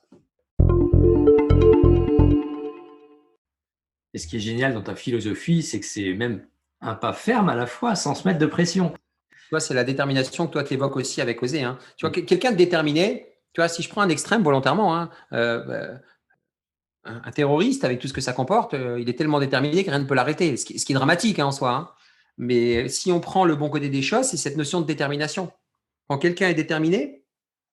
Et ce qui est génial dans ta philosophie, c'est que c'est même un pas ferme à la fois, sans se mettre de pression. Tu vois, c'est la détermination que toi, tu évoques aussi avec Oser. Hein. Tu vois, Mmh. quelqu'un de déterminé, tu vois, si je prends un extrême volontairement, hein, un terroriste, avec tout ce que ça comporte, il est tellement déterminé que rien ne peut l'arrêter, ce qui est dramatique hein, en soi. Hein. Mais si on prend le bon côté des choses, c'est cette notion de détermination. Quand quelqu'un est déterminé,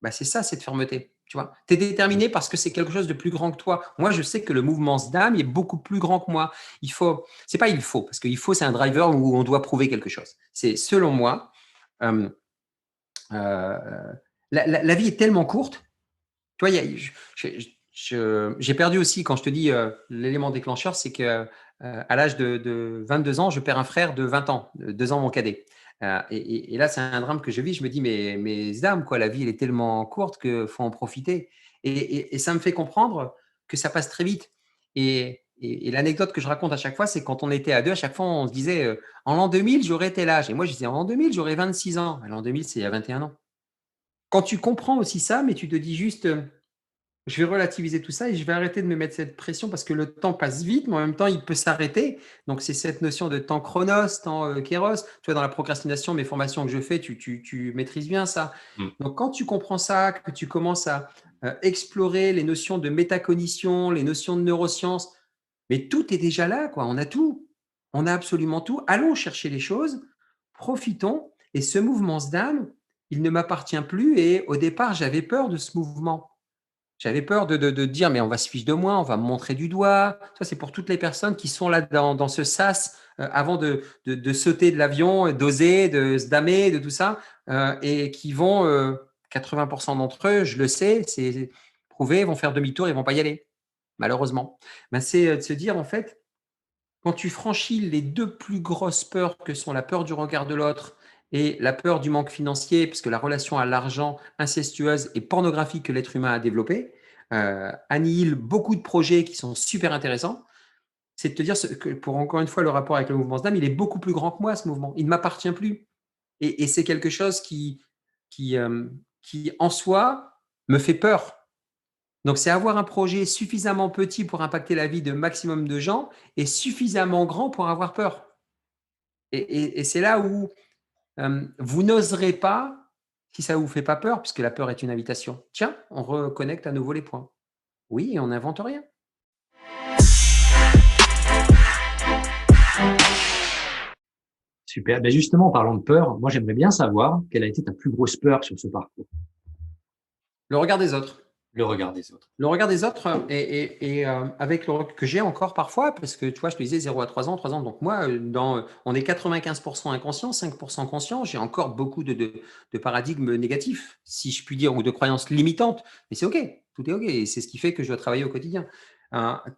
bah, c'est ça, cette fermeté. Tu vois, tu es déterminé parce que c'est quelque chose de plus grand que toi. Moi, je sais que le mouvement SDAM est beaucoup plus grand que moi. Il faut, c'est pas il faut, parce qu'il faut, c'est un driver où on doit prouver quelque chose. C'est selon moi, euh, euh, la vie est tellement courte. Tu vois, j'ai perdu aussi, quand je te dis l'élément déclencheur, c'est que à l'âge de 22 ans, je perds un frère de 20 ans, 2 ans mon cadet. Et là, c'est un drame que je vis. Je me dis, mais Zdam, quoi, la vie, elle est tellement courte qu'il faut en profiter. Et ça me fait comprendre que ça passe très vite. Et l'anecdote que je raconte à chaque fois, c'est quand on était à deux, à chaque fois, on se disait, en l'an 2000, j'aurais tel âge. Et moi, je disais, en l'an 2000, j'aurais 26 ans. L'an 2000, c'est il y a 21 ans. Quand tu comprends aussi ça, mais tu te dis juste, je vais relativiser tout ça et je vais arrêter de me mettre cette pression parce que le temps passe vite, mais en même temps, il peut s'arrêter. Donc, c'est cette notion de temps chronos, temps kéros. Tu vois, dans la procrastination, mes formations que je fais, tu maîtrises bien ça. Mmh. Donc, quand tu comprends ça, que tu commences à explorer les notions de métacognition, les notions de neurosciences, mais tout est déjà là, quoi. On a tout. On a absolument tout. Allons chercher les choses, profitons. Et ce mouvement SDAM, il ne m'appartient plus. Et au départ, j'avais peur de ce mouvement. J'avais peur de dire, mais on va se fiche de moi, on va me montrer du doigt. Ça, c'est pour toutes les personnes qui sont là dans ce sas avant de sauter de l'avion, d'oser, de se damer, de tout ça, et qui vont, 80% d'entre eux, je le sais, c'est prouvé, vont faire demi-tour, ils vont pas y aller, malheureusement. Ben, c'est de se dire, en fait, quand tu franchis les deux plus grosses peurs que sont la peur du regard de l'autre et la peur du manque financier, puisque la relation à l'argent incestueuse et pornographique que l'être humain a développée annihile beaucoup de projets qui sont super intéressants. C'est de te dire que pour encore une fois le rapport avec le mouvement SDAM, il est beaucoup plus grand que moi ce mouvement. Il ne m'appartient plus. Et c'est quelque chose qui, euh, qui en soi me fait peur. Donc, c'est avoir un projet suffisamment petit pour impacter la vie de maximum de gens et suffisamment grand pour avoir peur. Et c'est là où vous n'oserez pas si ça ne vous fait pas peur, puisque la peur est une invitation. Tiens, on reconnecte à nouveau les points. Oui, et on n'invente rien. Super. Ben justement, en parlant de peur, moi, j'aimerais bien savoir quelle a été ta plus grosse peur sur ce parcours, Le regard des autres. le regard des autres. Le regard des autres, avec le recul que j'ai encore parfois, parce que tu vois, je te disais 0 à 3 ans. Donc moi, on est 95% inconscient, 5% conscient. J'ai encore beaucoup de paradigmes négatifs, si je puis dire, ou de croyances limitantes. Mais c'est OK, tout est OK. Et c'est ce qui fait que je dois travailler au quotidien.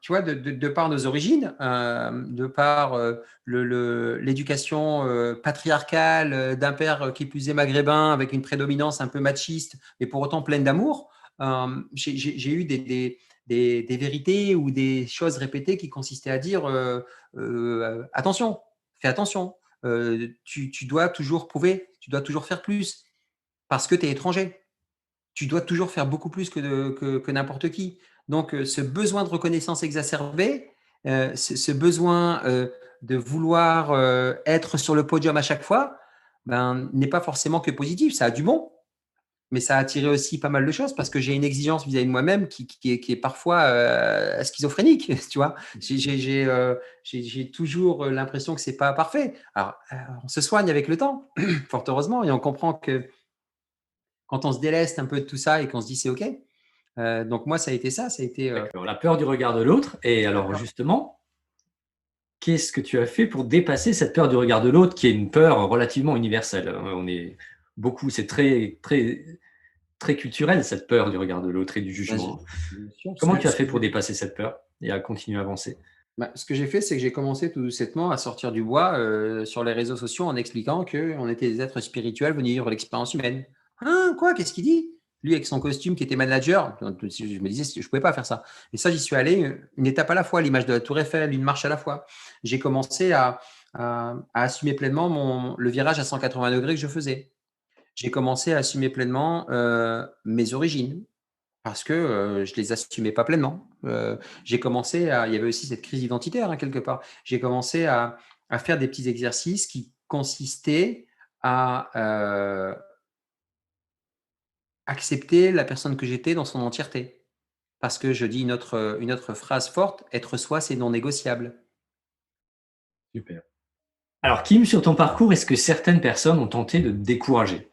Tu vois, de par nos origines, de par l'éducation patriarcale d'un père qui plus est maghrébin, avec une prédominance un peu machiste, mais pour autant pleine d'amour, j'ai eu des vérités ou des choses répétées qui consistaient à dire attention, fais attention, tu dois toujours prouver, tu dois toujours faire plus parce que tu es étranger. Tu dois toujours faire beaucoup plus que n'importe qui. Donc, ce besoin de reconnaissance exacerbé, ce besoin de vouloir être sur le podium à chaque fois, ben, n'est pas forcément que positif. Ça a du bon, mais ça a attiré aussi pas mal de choses parce que j'ai une exigence vis-à-vis de moi-même qui est parfois schizophrénique, tu vois. J'ai toujours l'impression que c'est pas parfait. Alors, on se soigne avec le temps, fort heureusement, et on comprend que quand on se déleste un peu de tout ça et qu'on se dit c'est OK. Donc moi, ça a été ça, ça a été D'accord. La peur du regard de l'autre. Et alors, d'accord. justement, qu'est-ce que tu as fait pour dépasser cette peur du regard de l'autre, qui est une peur relativement universelle? On est beaucoup, c'est très, très, très culturel, cette peur du regard de l'autre et du Bah, jugement. bien sûr. Comment tu as fait pour dépasser cette peur et à continuer à avancer? Ce que j'ai fait, c'est que j'ai commencé tout doucettement à sortir du bois sur les réseaux sociaux en expliquant qu'on était des êtres spirituels venus vivre l'expérience humaine. Hein, quoi? Qu'est-ce qu'il dit? Lui, avec son costume qui était manager, je me disais que je ne pouvais pas faire ça. Et ça, j'y suis allé une étape à la fois, l'image de la Tour Eiffel, une marche à la fois. J'ai commencé à assumer pleinement le virage à 180 degrés que je faisais. J'ai commencé à assumer pleinement mes origines parce que je les assumais pas pleinement. J'ai commencé il y avait aussi cette crise identitaire hein, quelque part. J'ai commencé à faire des petits exercices qui consistaient à accepter la personne que j'étais dans son entièreté. Parce que je dis une autre phrase forte, être soi, c'est non négociable. Super. Alors, Kim, sur ton parcours, est-ce que certaines personnes ont tenté de te décourager?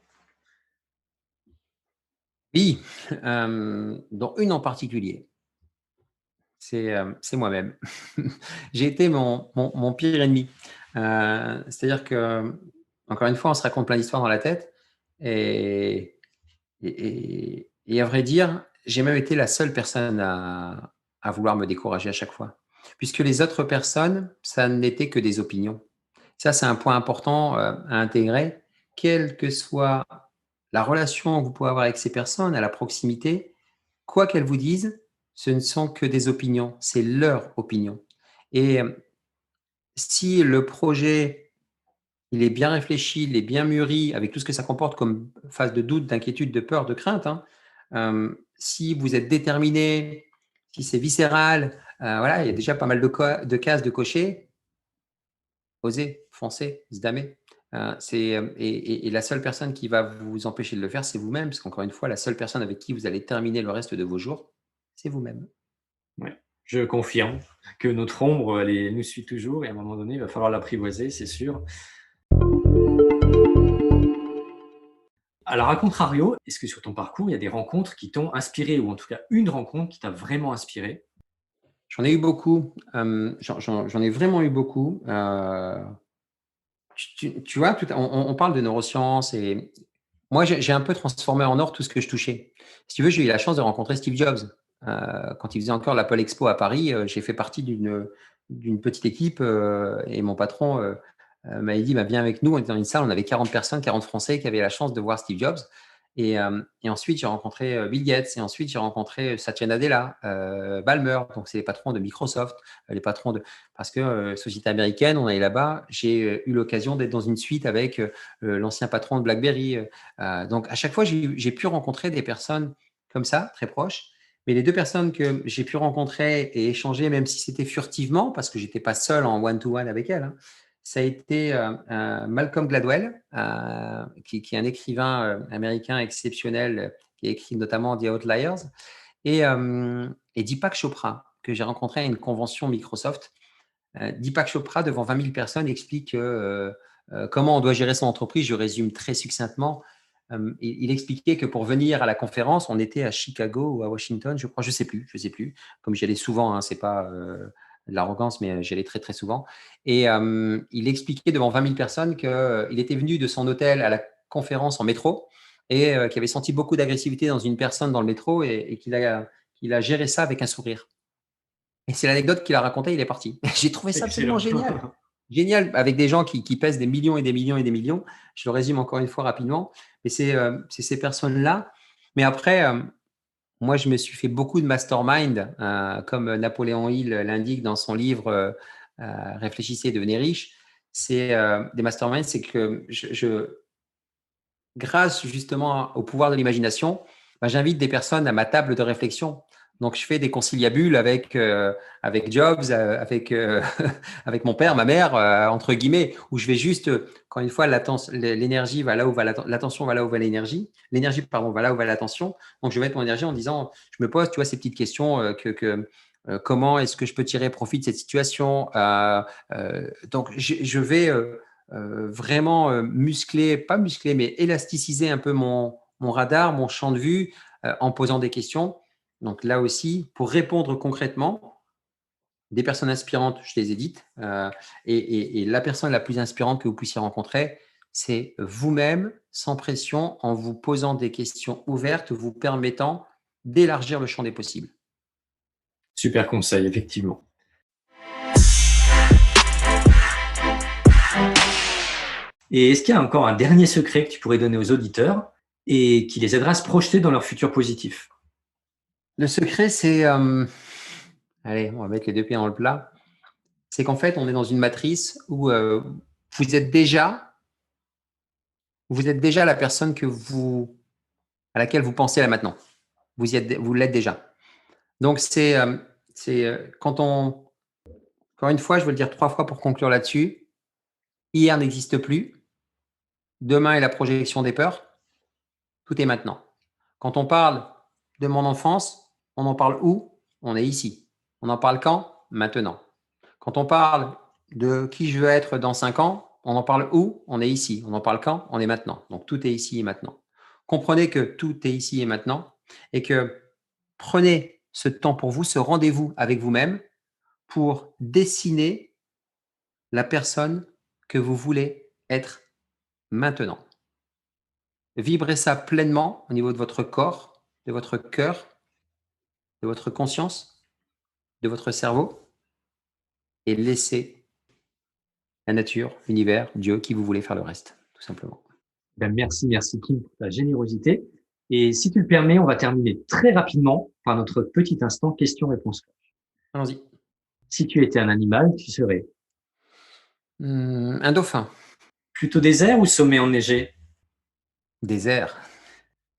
Oui, dont une en particulier. C'est moi-même. J'ai été mon pire ennemi. C'est-à-dire que, encore une fois, on se raconte plein d'histoires dans la tête. Et, et à vrai dire, j'ai même été la seule personne à vouloir me décourager à chaque fois. Puisque les autres personnes, ça n'était que des opinions. Ça, c'est un point important à intégrer. Quelle que soit la relation que vous pouvez avoir avec ces personnes, à la proximité, quoi qu'elles vous disent, ce ne sont que des opinions, c'est leur opinion. Et si le projet, il est bien réfléchi, il est bien mûri, avec tout ce que ça comporte comme phase de doute, d'inquiétude, de peur, de crainte, hein, si vous êtes déterminé, si c'est viscéral, voilà, il y a déjà pas mal de cases de cocher, osez, foncez, se damer. Et la seule personne qui va vous empêcher de le faire, c'est vous-même, parce qu'encore une fois, la seule personne avec qui vous allez terminer le reste de vos jours, c'est vous-même. Ouais. Je confirme que notre ombre, elle nous suit toujours et à un moment donné, il va falloir l'apprivoiser, c'est sûr. Alors, à contrario, est-ce que sur ton parcours, il y a des rencontres qui t'ont inspiré ou en tout cas une rencontre qui t'a vraiment inspiré? J'en ai eu beaucoup, j'en ai vraiment eu beaucoup. Tu vois, on parle de neurosciences et moi, j'ai un peu transformé en or tout ce que je touchais. Si tu veux, j'ai eu la chance de rencontrer Steve Jobs. Quand il faisait encore l'Apple Expo à Paris, j'ai fait partie d'une petite équipe et mon patron m'avait dit bah, viens avec nous. On était dans une salle, on avait 40 personnes, 40 Français qui avaient la chance de voir Steve Jobs. Et ensuite, j'ai rencontré Bill Gates. Et ensuite, j'ai rencontré Satya Nadella, Ballmer. Donc, c'est les patrons de Microsoft, les patrons de. Parce que société américaine, on est là-bas. J'ai eu l'occasion d'être dans une suite avec l'ancien patron de BlackBerry. Donc, à chaque fois, j'ai pu rencontrer des personnes comme ça, très proches. Mais les deux personnes que j'ai pu rencontrer et échanger, même si c'était furtivement, parce que j'étais pas seul en one-to-one avec elles, hein, ça a été Malcolm Gladwell, qui est un écrivain américain exceptionnel, qui a écrit notamment The Outliers, et Deepak Chopra, que j'ai rencontré à une convention Microsoft. Deepak Chopra, devant 20 000 personnes, explique comment on doit gérer son entreprise. Je résume très succinctement. Il expliquait que pour venir à la conférence, on était à Chicago ou à Washington, je crois, je sais plus. Comme j'y allais souvent, hein, c'est pas de l'arrogance, mais j'y allais très très souvent. Et il expliquait devant 20 000 personnes qu'il était venu de son hôtel à la conférence en métro et qu'il avait senti beaucoup d'agressivité dans une personne dans le métro et qu'il a géré ça avec un sourire. Et c'est l'anecdote qu'il a racontée, il est parti. J'ai trouvé ça absolument Excellent. génial. Génial, avec des gens qui pèsent des millions et des millions et des millions. Je le résume encore une fois rapidement. Mais c'est ces personnes-là. Mais après, moi, je me suis fait beaucoup de mastermind, comme Napoléon Hill l'indique dans son livre Réfléchissez et devenez riche. C'est des masterminds, c'est que grâce justement au pouvoir de l'imagination, bah, j'invite des personnes à ma table de réflexion. Donc, je fais des conciliabules avec Jobs, avec mon père, ma mère, entre guillemets, où je vais juste, quand une fois, l'énergie va là où va l'attention, va là où va l'énergie. L'énergie, pardon, va là où va l'attention. Donc, je vais mettre mon énergie en disant, je me pose, tu vois, ces petites questions comment est-ce que je peux tirer profit de cette situation donc, je vais vraiment muscler, pas muscler, mais élasticiser un peu mon radar, mon champ de vue en posant des questions. Donc là aussi, pour répondre concrètement, des personnes inspirantes, je les ai dites. Et la personne la plus inspirante que vous puissiez rencontrer, c'est vous-même, sans pression, en vous posant des questions ouvertes, vous permettant d'élargir le champ des possibles. Super conseil, effectivement. Et est-ce qu'il y a encore un dernier secret que tu pourrais donner aux auditeurs et qui les aidera à se projeter dans leur futur positif? Le secret, c'est… allez, on va mettre les deux pieds dans le plat. C'est qu'en fait, on est dans une matrice où vous êtes déjà la personne à laquelle vous pensez là maintenant. Vous l'êtes déjà. Donc, encore une fois, je vais le dire 3 fois pour conclure là-dessus. Hier n'existe plus. Demain est la projection des peurs. Tout est maintenant. Quand on parle de mon enfance, on en parle où? On est ici. On en parle quand? Maintenant. Quand on parle de qui je veux être dans 5 ans, on en parle où? On est ici. On en parle quand? On est maintenant. Donc, tout est ici et maintenant. Comprenez que tout est ici et maintenant et que prenez ce temps pour vous, ce rendez-vous avec vous-même pour dessiner la personne que vous voulez être maintenant. Vibrez ça pleinement au niveau de votre corps, de votre cœur, de votre conscience, de votre cerveau et laissez la nature, l'univers, Dieu, qui vous voulez faire le reste, tout simplement. Merci Kim pour ta générosité. Et si tu le permets, on va terminer très rapidement par notre petit instant question-réponse. Allons-y. Si tu étais un animal, tu serais un dauphin. Plutôt désert ou sommet enneigé? Désert.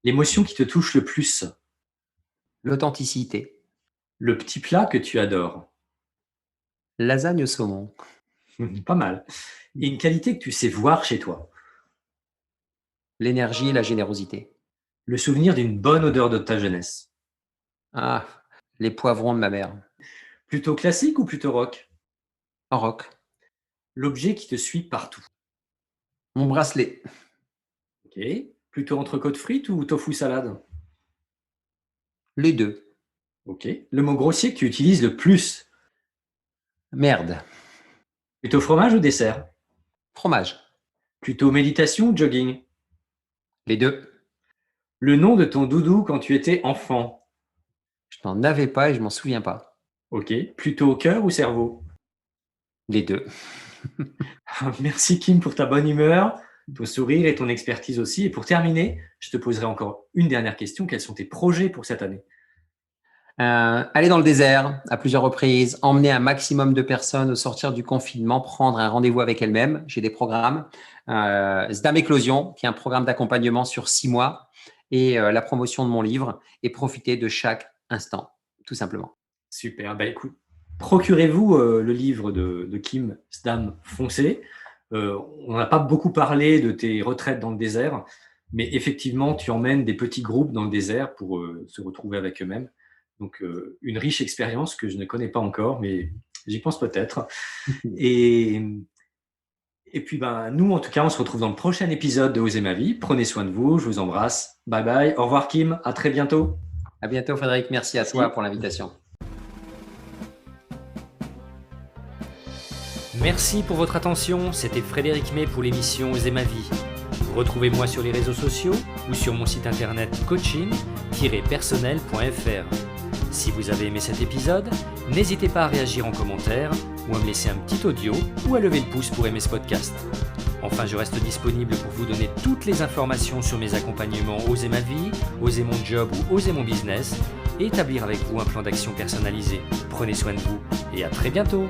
L'émotion qui te touche le plus? L'authenticité. Le petit plat que tu adores? Lasagne au saumon. Pas mal. Et une qualité que tu sais voir chez toi? L'énergie et la générosité. Le souvenir d'une bonne odeur de ta jeunesse? Ah, les poivrons de ma mère. Plutôt classique ou plutôt rock? En rock. L'objet qui te suit partout? Mon bracelet. Ok. Plutôt entrecôte frite ou tofu salade? Les deux. Ok. Le mot grossier que tu utilises le plus? Merde. Plutôt fromage ou dessert? Fromage. Plutôt méditation ou jogging? Les deux. Le nom de ton doudou quand tu étais enfant? Je n'en avais pas et je m'en souviens pas. Ok. Plutôt cœur ou cerveau? Les deux. Merci Kim pour ta bonne humeur, ton sourire et ton expertise aussi. Et pour terminer, je te poserai encore une dernière question. Quels sont tes projets pour cette année? Aller dans le désert à plusieurs reprises, emmener un maximum de personnes au sortir du confinement, prendre un rendez-vous avec elles-mêmes. J'ai des programmes. Zdam Éclosion, qui est un programme d'accompagnement sur 6 mois, et la promotion de mon livre, et profiter de chaque instant, tout simplement. Super. Écoute, procurez-vous le livre de Kim, Zdam, foncez. On n'a pas beaucoup parlé de tes retraites dans le désert, mais effectivement, tu emmènes des petits groupes dans le désert pour se retrouver avec eux-mêmes. Donc, une riche expérience que je ne connais pas encore, mais j'y pense peut-être. Et puis, nous, en tout cas, on se retrouve dans le prochain épisode de Oser ma vie. Prenez soin de vous, je vous embrasse. Bye bye. Au revoir, Kim. À très bientôt. À bientôt, Frédéric. Merci à toi pour l'invitation. Merci pour votre attention. C'était Frédéric May pour l'émission Oser ma vie. Retrouvez-moi sur les réseaux sociaux ou sur mon site internet coaching-personnel.fr. Si vous avez aimé cet épisode, n'hésitez pas à réagir en commentaire ou à me laisser un petit audio ou à lever le pouce pour aimer ce podcast. Enfin, je reste disponible pour vous donner toutes les informations sur mes accompagnements Oser ma vie, Oser mon job ou Oser mon business et établir avec vous un plan d'action personnalisé. Prenez soin de vous et à très bientôt.